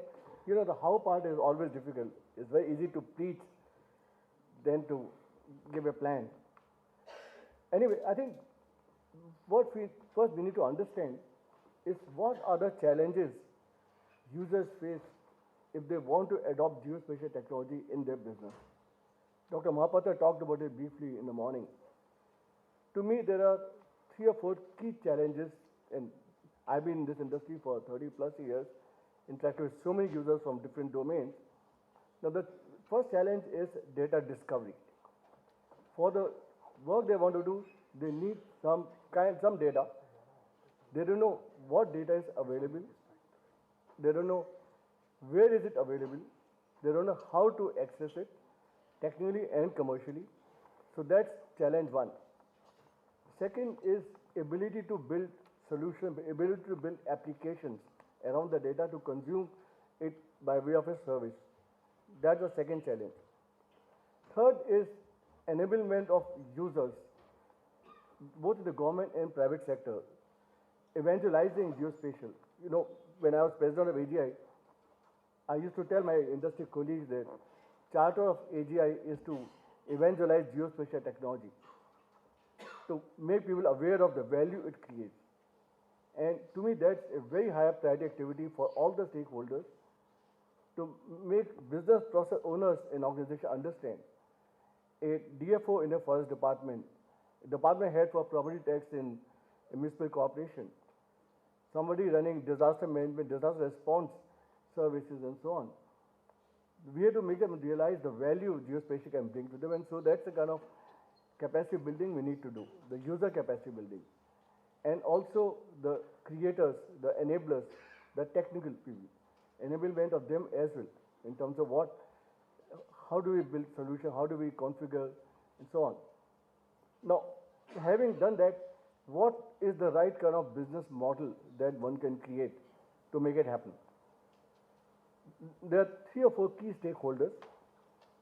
the how part is always difficult. It's very easy to preach than to give a plan. Anyway, I think what first we need to understand is what are the challenges users face if they want to adopt geospatial technology in their business. Dr. Mahapatra talked about it briefly in the morning. To me, there are 3 or 4 key challenges, and I've been in this industry for 30 plus years, interacted with so many users from different domains. Now, the first challenge is data discovery. For the work they want to do, they need some data. They don't know what data is available. They don't know where is it available. They don't know how to access it, technically and commercially. So that's challenge 1. Second is ability to build solutions, ability to build applications around the data to consume it by way of a service. That's the second challenge. Third is enablement of users, both in the government and private sector, evangelizing geospatial. When I was president of AGI, I used to tell my industry colleagues that charter of AGI is to evangelize geospatial technology, to make people aware of the value it creates. And to me, that's a very high priority activity for all the stakeholders to make business process owners in organization understand. A DFO in a forest department, department head for property tax in a municipal corporation, somebody running disaster management, disaster response services and so on. We have to make them realize the value geospatial can bring to them, and so that's the kind of capacity building we need to do, the user capacity building. And also the creators, the enablers, the technical people, enablement of them as well, in terms of how do we build solution, how do we configure, and so on. Now, having done that, what is the right kind of business model that one can create to make it happen. There are 3 or 4 key stakeholders.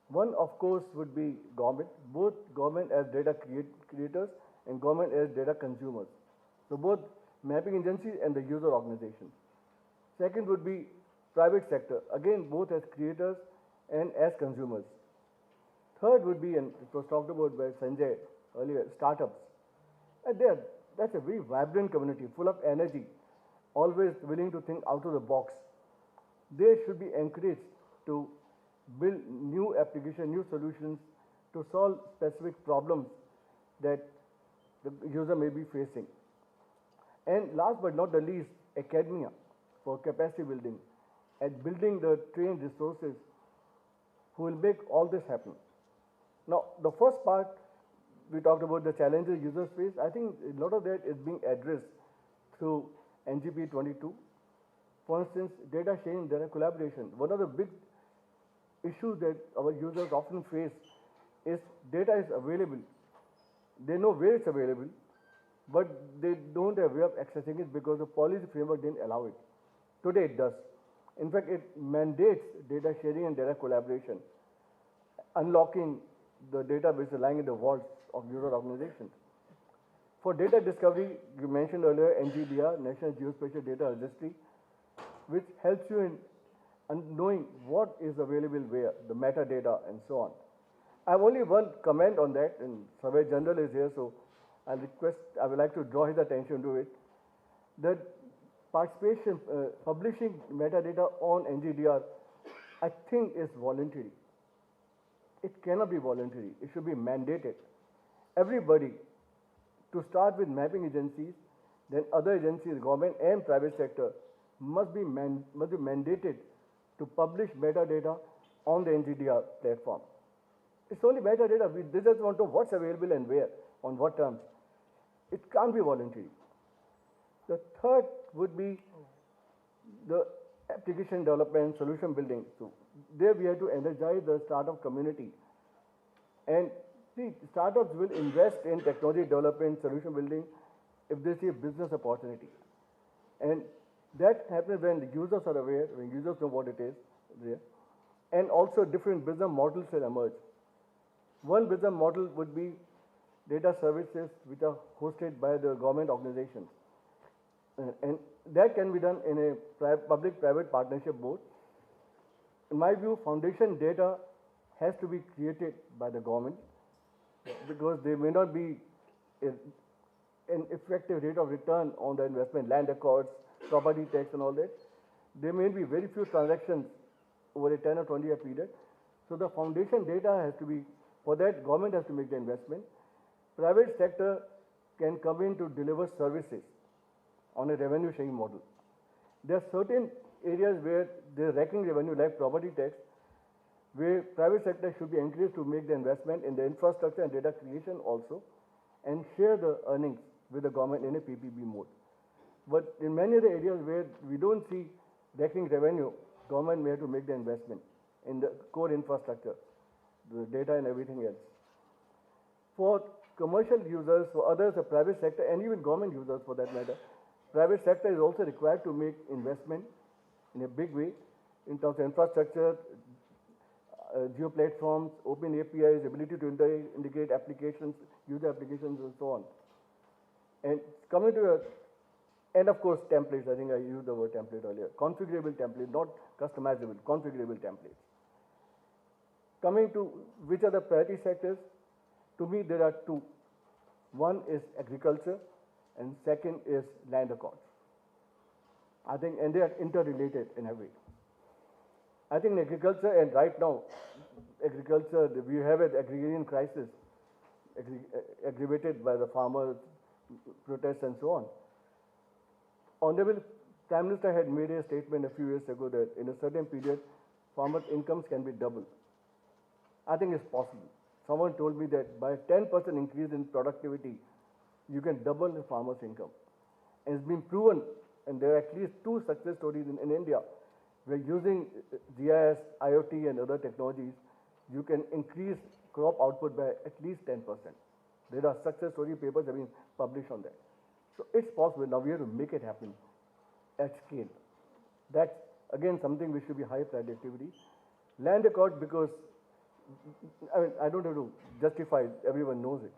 One, of course, would be government, both government as data creators and government as data consumers. So both mapping agencies and the user organizations. Second would be private sector, again both as creators and as consumers. Third would be, and it was talked about by Sanjay earlier, startups. And that's a very vibrant community, full of energy, always willing to think out of the box. They should be encouraged to build new applications, new solutions to solve specific problems that the user may be facing. And last but not the least, academia for capacity building and building the trained resources who will make all this happen. Now, the first part, we talked about the challenges users face. I think a lot of that is being addressed through NGP 22. For instance, data sharing, data collaboration. One of the big issues that our users often face is data is available. They know where it's available, but they don't have a way of accessing it because the policy framework didn't allow it. Today it does. In fact, it mandates data sharing and data collaboration, unlocking the database lying in the vaults of user organizations. For data discovery, you mentioned earlier NGDR, National Geospatial Data Registry, which helps you in knowing what is available where, the metadata and so on. I have only one comment on that, and Survey General is here, so I would like to draw his attention to it. That participation, publishing metadata on NGDR, I think is voluntary. It cannot be voluntary. It should be mandated. Everybody, to start with mapping agencies, then other agencies, government and private sector, must be mandated to publish metadata on the NGDR platform. It's only metadata. They just want to know what's available and where, on what terms. It can't be voluntary. The third would be the application development, solution building. So there we have to energize the startup community. And see, startups will invest in technology development, solution building, if they see a business opportunity. And that happens when the users are aware, when users know what it is there. And also different business models will emerge. One business model would be data services which are hosted by the government organizations. And that can be done in a public-private partnership both. In my view, foundation data has to be created by the government because there may not be an effective rate of return on the investment, land accords, property tax and all that. There may be very few transactions over a 10 or 20 year period. So the foundation data has to be, for that government has to make the investment. Private sector can come in to deliver services on a revenue sharing model. There are certain areas where there is recurring revenue like property tax, where private sector should be encouraged to make the investment in the infrastructure and data creation also, and share the earnings with the government in a PPP mode. But in many other areas where we don't see recurring revenue, government may have to make the investment in the core infrastructure, the data and everything else. For commercial users, for others, the private sector, and even government users for that matter, private sector is also required to make investment in a big way in terms of infrastructure, geo platforms, open APIs, ability to integrate applications, user applications, and so on. And coming to and of course templates, I think I used the word template earlier. Configurable template, not customizable, configurable templates. Coming to which are the priority sectors, to me there are two. One is agriculture and second is land accords. I think, and they are interrelated in a way. I think in agriculture, and right now, agriculture, we have an agrarian crisis aggravated by the farmers' protests and so on. Honorable Prime Minister had made a statement a few years ago that in a certain period, farmers' incomes can be doubled. I think it's possible. Someone told me that by 10% increase in productivity, you can double the farmer's income. And it's been proven, and there are at least 2 success stories in India, where using GIS, IoT and other technologies, you can increase crop output by at least 10%. There are success story papers have been published on that. So it's possible. Now we have to make it happen at scale. That's again something which should be high productivity. Land record, because I mean, I don't have to justify it, everyone knows it.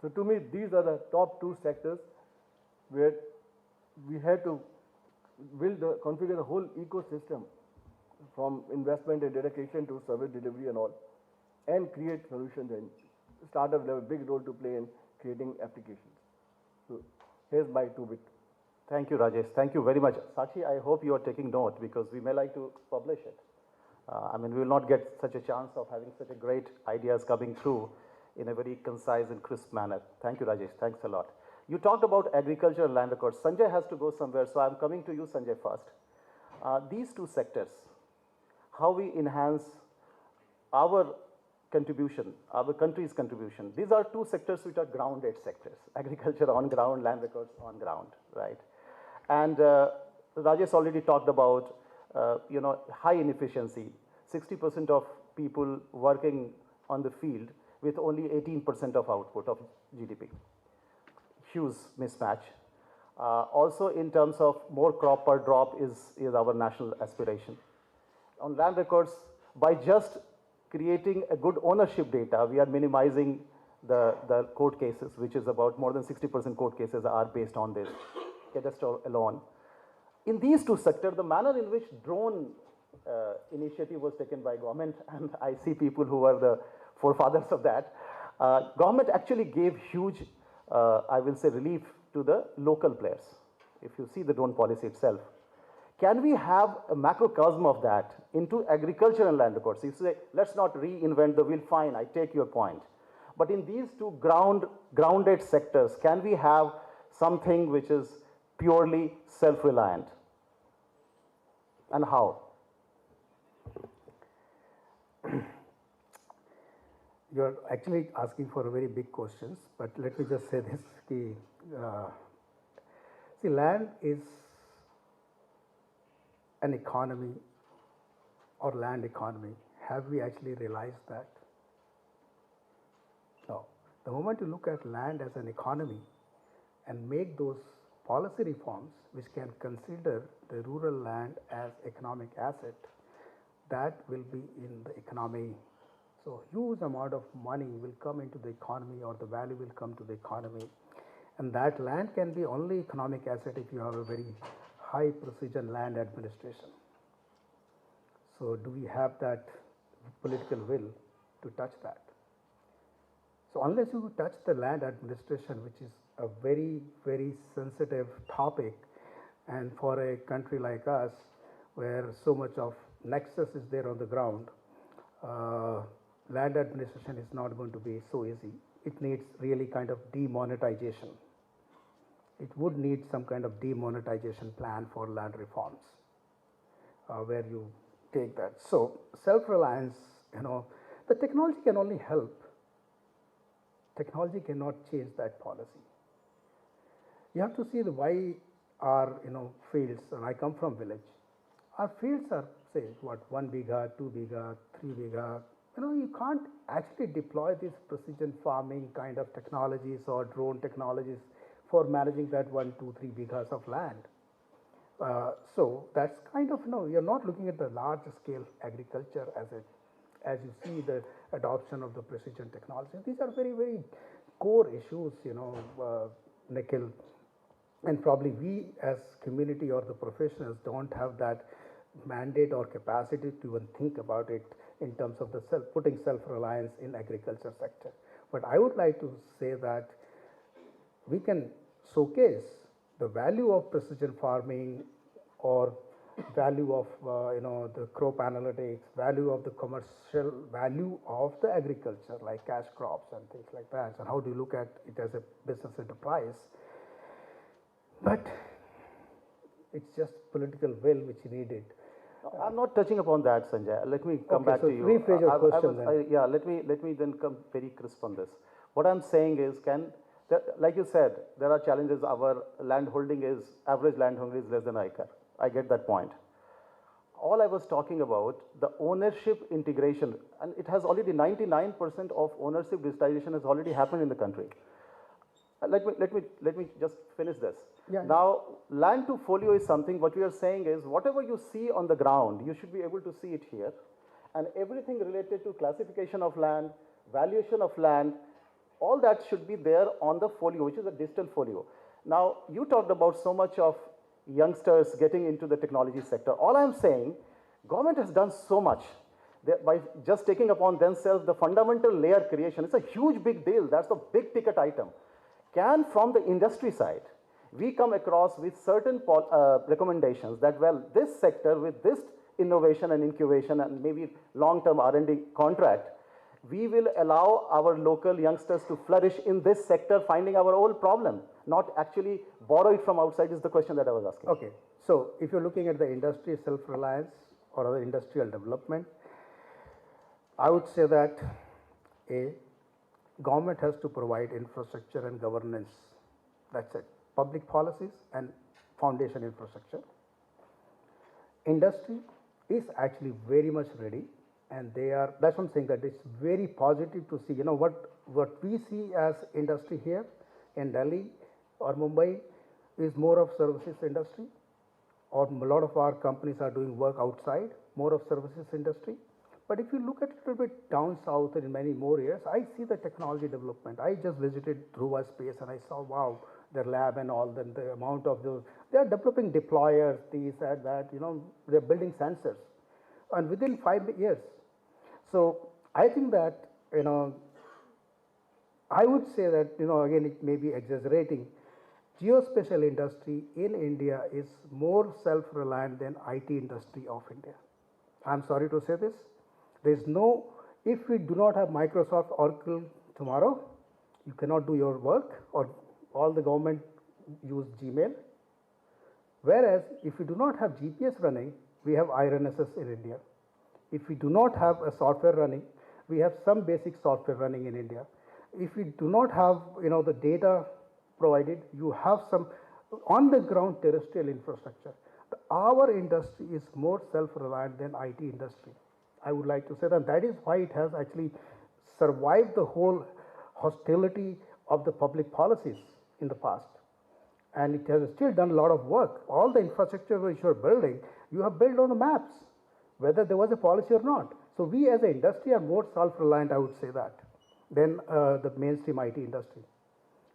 So to me, these are the top two sectors where we had to configure the whole ecosystem from investment and dedication to service delivery and all, and create solutions, and startups have a big role to play in creating applications. So here's my 2-bit.
Thank you, Rajesh. Thank you very much. Sachi, I hope you are taking note because we may like to publish it. I mean, we will not get such a chance of having such a great ideas coming through in a very concise and crisp manner. Thank you, Rajesh. Thanks a lot. You talked about agriculture and land records. Sanjay has to go somewhere, so I'm coming to you, Sanjay, first. These two sectors, how we enhance our contribution, our country's contribution. These are two sectors which are grounded sectors, agriculture on ground, land records on ground, right? And Rajesh already talked about, high inefficiency, 60% of people working on the field with only 18% of output of GDP. Huge mismatch. Also in terms of more crop per drop is our national aspiration. On land records, by just creating a good ownership data, we are minimizing the court cases, which is about more than 60% court cases are based on this cadastre alone. In these two sectors, the manner in which drone initiative was taken by government, and I see people who are the forefathers of that, government actually gave huge, I will say, relief to the local players. If you see the drone policy itself, can we have a macrocosm of that into agriculture and land records? You say, let's not reinvent the wheel, fine, I take your point. But in these two grounded sectors, can we have something which is purely self-reliant? And how?
You're actually asking for a very big questions, but let me just say this. See, land is an economy or land economy. Have we actually realized that? No. The moment you look at land as an economy and make those policy reforms which can consider the rural land as economic asset, that will be in the economy. So huge amount of money will come into the economy, or the value will come to the economy. And that land can be only economic asset if you have a very high precision land administration. So do we have that political will to touch that? So unless you touch the land administration, which is a very, very sensitive topic, and for a country like us, where so much of nexus is there on the ground, land administration is not going to be so easy. It needs really kind of demonetization. It would need some kind of demonetization plan for land reforms, where you take that. So self-reliance, the technology can only help. Technology cannot change that policy. You have to see the why our fields, and I come from village. Our fields are, say, what, 1 bigha, 2 bigha, 3 bigha. You can't actually deploy these precision farming kind of technologies or drone technologies for managing that 1, 2, 3 bighas of land. So that's kind of, you're not looking at the large scale agriculture as you see the adoption of the precision technology. These are very, very core issues, Nikhil. And probably we as community or the professionals don't have that mandate or capacity to even think about it in terms of the putting self-reliance in agriculture sector. But I would like to say that we can showcase the value of precision farming, or value of the crop analytics, value of the commercial value of the agriculture, like cash crops and things like that, and how do you look at it as a business enterprise. But it's just political will which is needed.
I'm not touching upon that, Sanjay. Let me come back
so
to you.
rephrase your question then.
Let me then come very crisp on this. What I'm saying is, like you said, there are challenges. Our average land holding is less than an acre. I get that point. All I was talking about, the ownership integration, and it has already 99% of ownership digitization has already happened in the country. Let me just finish this.
Yeah.
Now, land to folio is something, what we are saying is, whatever you see on the ground, you should be able to see it here. And everything related to classification of land, valuation of land, all that should be there on the folio, which is a digital folio. Now, you talked about so much of youngsters getting into the technology sector. All I'm saying, government has done so much. By just taking upon themselves the fundamental layer creation, it's a huge big deal. That's a big ticket item. Can, from the industry side, we come across with certain recommendations that, well, this sector with this innovation and incubation and maybe long-term R&D contract, we will allow our local youngsters to flourish in this sector, finding our own problem, not actually borrow it from outside is the question that I was asking.
Okay. So if you're looking at the industry self-reliance or other industrial development, I would say that A, government has to provide infrastructure and governance. That's it. Public policies and foundation infrastructure. Industry is actually very much ready, and that's what I'm saying, that it's very positive to see, what we see as industry here in Delhi or Mumbai is more of services industry, or a lot of our companies are doing work outside, more of services industry. But if you look at a little bit down south and in many more areas, I see the technology development. I just visited Dhruva Space and I saw, wow, their lab and all, the amount of those. They are developing deployers, these and that, they're building sensors. And within 5 years. So I think that, I would say that, again, it may be exaggerating. Geospatial industry in India is more self-reliant than IT industry of India. I'm sorry to say this. If we do not have Microsoft Oracle tomorrow, you cannot do your work, or all the government use Gmail. Whereas if we do not have GPS running, we have IRNSS in India. If we do not have a software running, we have some basic software running in India. If we do not have, the data provided, you have some on the ground terrestrial infrastructure. Our industry is more self-reliant than IT industry. I would like to say that is why it has actually survived the whole hostility of the public policies in the past. And it has still done a lot of work. All the infrastructure which you are building, you have built on the maps, whether there was a policy or not. So we as an industry are more self-reliant, I would say that, than the mainstream IT industry.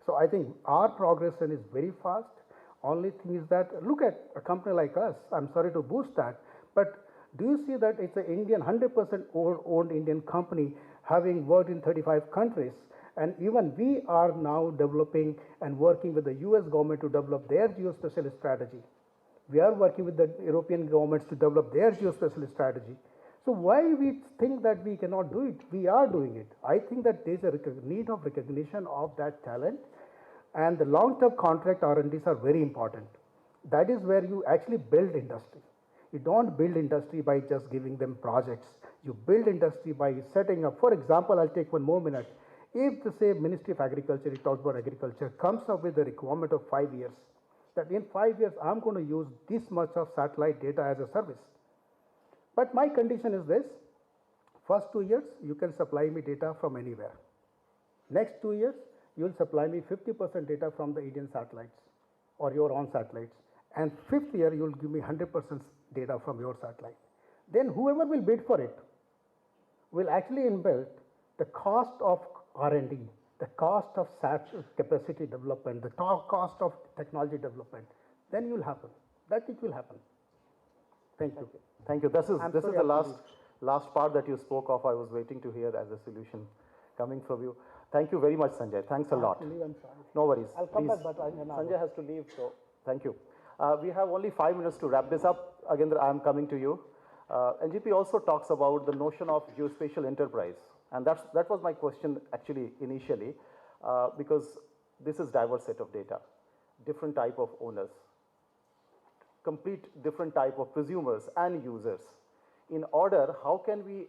So I think our progression is very fast. Only thing is that, look at a company like us, I'm sorry to boost that, but do you see that it's an Indian, 100% owned Indian company having worked in 35 countries, and even we are now developing and working with the US government to develop their geospatial strategy. We are working with the European governments to develop their geospatial strategy. So why we think that we cannot do it? We are doing it. I think that there is a need of recognition of that talent, and the long-term contract R&Ds are very important. That is where you actually build industry. You don't build industry by just giving them projects. You build industry by setting up. For example, I'll take one more minute. If the say Ministry of Agriculture, it talks about agriculture, comes up with a requirement of 5 years, that in 5 years I'm going to use this much of satellite data as a service. But my condition is this: first 2 years you can supply me data from anywhere. Next 2 years you will supply me 50% data from the Indian satellites or your own satellites. And 5th year you will give me 100% data from your satellite. Then whoever will bid for it will actually inbuilt the cost of R&D, the cost of capacity development, the cost of technology development. Then it will happen. That it will happen. Thank you.
Thank you. This is the last part that you spoke of. I was waiting to hear as a solution coming from you. Thank you very much, Sanjay. Thanks a lot.
I'm sorry.
No worries.
I'll come
Please.
back, but
Sanjay has to leave, so thank you. We have only 5 minutes to wrap this up. Again, I am coming to you. NGP also talks about the notion of geospatial enterprise. And that was my question actually initially, because this is diverse set of data, different type of owners, complete different type of prosumers and users. In order, how can we,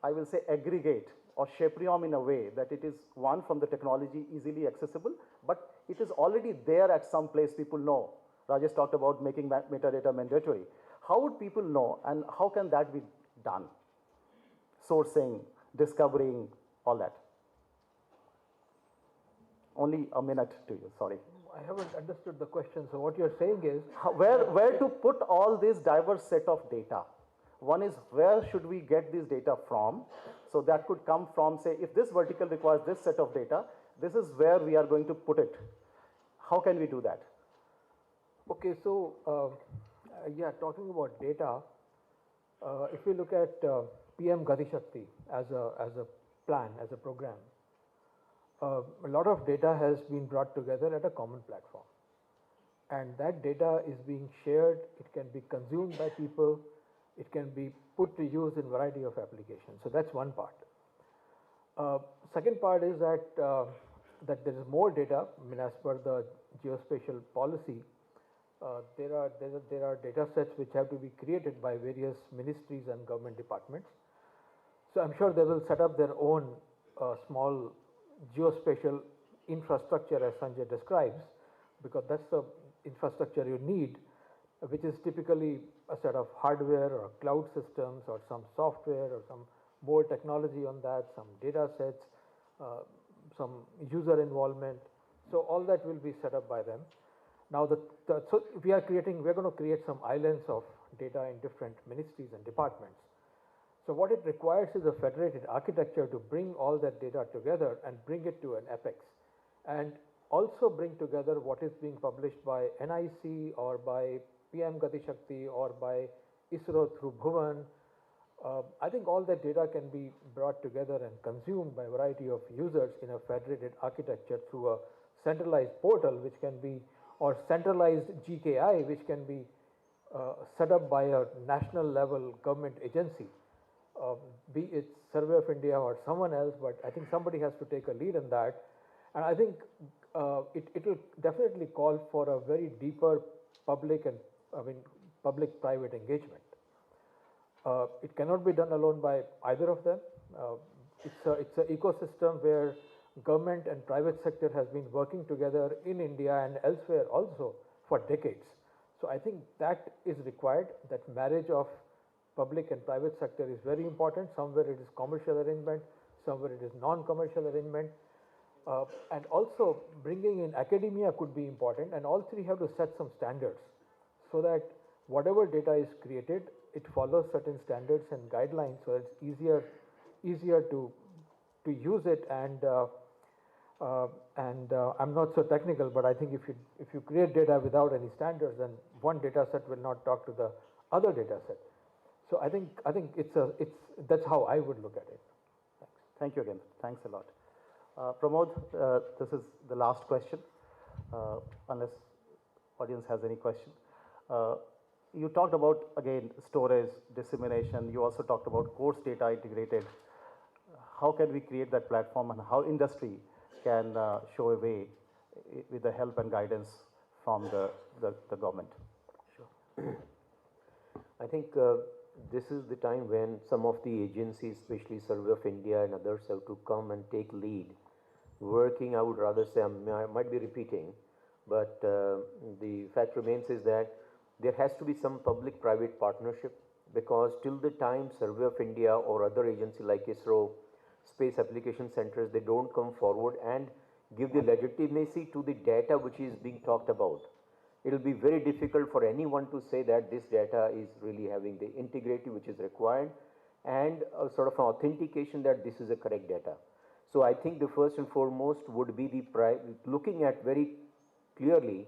I will say, aggregate or chaperone in a way that it is, one, from the technology easily accessible, but it is already there at some place people know. Rajesh talked about making metadata mandatory. How would people know, and how can that be done? Sourcing, discovering, all that. Only a minute to you, sorry.
I haven't understood the question. So what you're saying is,
Where to put all this diverse set of data? One is where should we get this data from? So that could come from, say, if this vertical requires this set of data, this is where we are going to put it. How can we do that?
okay, so yeah, talking about data, if we look at PM Gati Shakti as a plan, as a program, a lot of data has been brought together at a common platform. And that data is being shared, it can be consumed by people, it can be put to use in variety of applications. So that's one part. Second part is that there is more data. I mean, as per the geospatial policy, there are data sets which have to be created by various ministries and government departments. So I'm sure they will set up their own small geospatial infrastructure, as Sanjay describes, because that's the infrastructure you need, which is typically a set of hardware or cloud systems or some software or some more technology on that, some data sets, some user involvement. So all that will be set up by them. Now, so we're going to create some islands of data in different ministries and departments. So what it requires is a federated architecture to bring all that data together and bring it to an apex, and also bring together what is being published by NIC or by PM Gati Shakti or by ISRO through Bhuvan. I think all that data can be brought together and consumed by a variety of users in a federated architecture through a centralized portal, which can be, or centralized GKI, which can be set up by a national level government agency, be it Survey of India or someone else, but I think somebody has to take a lead in that. And I think it will definitely call for a very deeper public and, public-private engagement. It cannot be done alone by either of them. It's an ecosystem where government and private sector has been working together in India and elsewhere also for decades. So I think that is required, that marriage of public and private sector is very important. Somewhere it is commercial arrangement, somewhere it is non-commercial arrangement. And also bringing in academia could be important, and all three have to set some standards so that whatever data is created, it follows certain standards and guidelines, so it's easier to use it. And I'm not so technical, but I think if you create data without any standards, then one data set will not talk to the other data set. So I think that's how I would look at it. Thanks.
Thank you again. Thanks a lot. Pramod, this is the last question, unless audience has any question. You talked about, again, storage, dissemination. You also talked about course data integrated. How can we create that platform, and how industry can show a way with the help and guidance from the government?
Sure. I think this is the time when some of the agencies, especially Survey of India and others, have to come and take lead. Working, I would rather say, I might be repeating, but the fact remains is that there has to be some public-private partnership, because till the time Survey of India or other agency like ISRO, Space Application Centers, they don't come forward and give the legitimacy to the data which is being talked about, it will be very difficult for anyone to say that this data is really having the integrity which is required and a sort of an authentication that this is a correct data. So I think the first and foremost would be looking at very clearly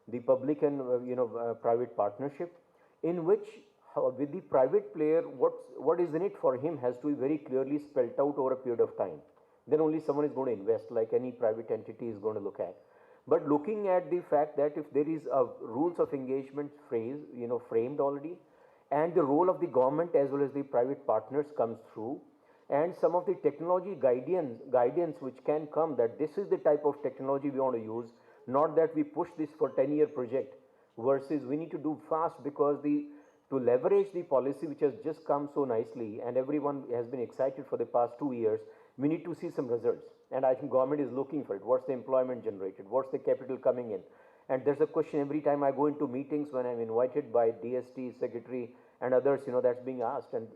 the public and private partnership, in which with the private player, what is in it for him has to be very clearly spelled out over a period of time. Then only someone is going to invest, like any private entity is going to look at. But looking at the fact that if there is a rules of engagement phrase, framed already, and the role of the government as well as the private partners comes through, and some of the technology guidance which can come, that this is the type of technology we want to use, not that we push this for 10-year project, versus we need to do fast, because to leverage the policy which has just come so nicely and everyone has been excited for the past 2 years, we need to see some results. And I think government is looking for it. What's the employment generated? What's the capital coming in? And there's a question every time I go into meetings when I'm invited by DST, secretary and others, that's being asked. And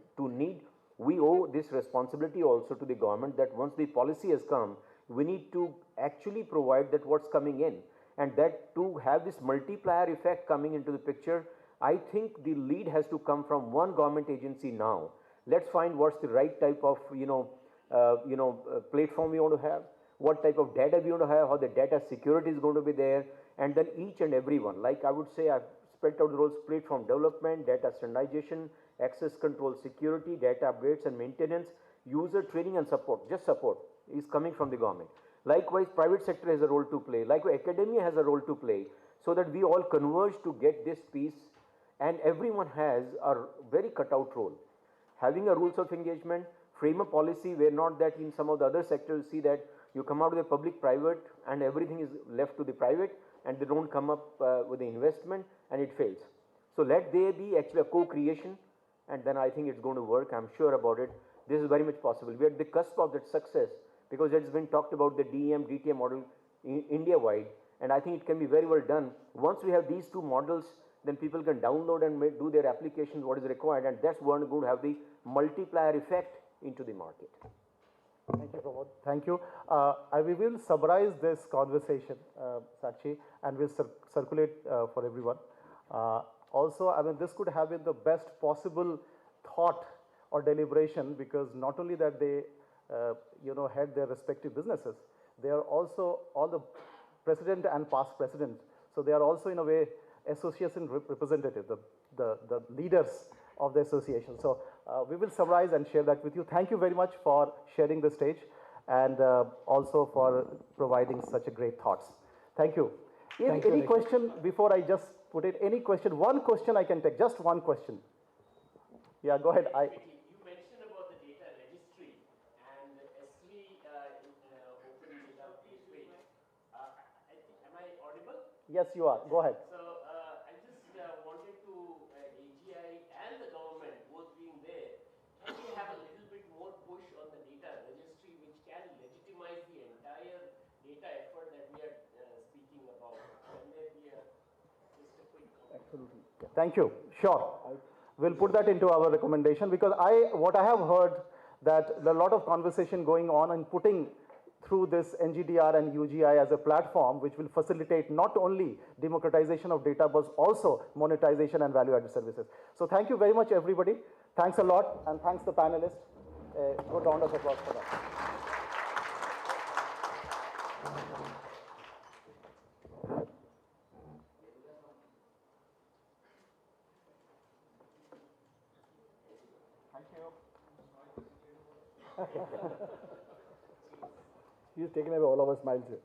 we owe this responsibility also to the government, that once the policy has come, we need to actually provide that what's coming in, and that to have this multiplier effect coming into the picture, I think the lead has to come from one government agency now. Let's find what's the right type of platform we want to have, what type of data we want to have, how the data security is going to be there, and then each and every one. Like I would say, I've spelled out the roles: platform development, data standardization, access control, security, data upgrades and maintenance, user training and support. Just support is coming from the government. Likewise, private sector has a role to play. Likewise, academia has a role to play, so that we all converge to get this piece, and everyone has a very cutout role. Having a rules of engagement, frame a policy where not that in some of the other sectors see that you come out with a public-private and everything is left to the private and they don't come up with the investment and it fails. So let there be actually a co-creation, and then I think it's going to work. I'm sure about it. This is very much possible. We are at the cusp of that success because it's been talked about the DEM, DTM model India-wide, and I think it can be very well done. Once we have these two models, then people can download and do their applications what is required, and that's going to have the multiplier effect into the market.
Thank you, Pramod. Thank you. We will summarize this conversation, Sakshi, and we'll circulate for everyone. Also, I mean, this could have been the best possible thought or deliberation, because not only that they, had their respective businesses, they are also all the president and past president. So they are also in a way association representative, the leaders of the association. So we will summarize and share that with you. Thank you very much for sharing the stage and also for providing such a great thoughts. Thank you. Any question before I just put it? Any question? One question I can take, just one question. Yeah, go ahead.
You mentioned about the data registry and S3 open data gateway. Am I audible?
Yes, you are. Go ahead.
So I just wanted to AGI and the government both being there, can we have a little bit more push on the data registry, which can legitimize the entire data effort that we are speaking about? Can there be just a quick comment?
Absolutely. Thank you. Sure. We'll put that into our recommendation, because what I have heard that a lot of conversation going on and putting through this NGDR and UGI as a platform which will facilitate not only democratization of data but also monetization and value-added services. So thank you very much, everybody. Thanks a lot, and thanks the panelists. Good round of applause for that.
He's taken away all of our smiles here.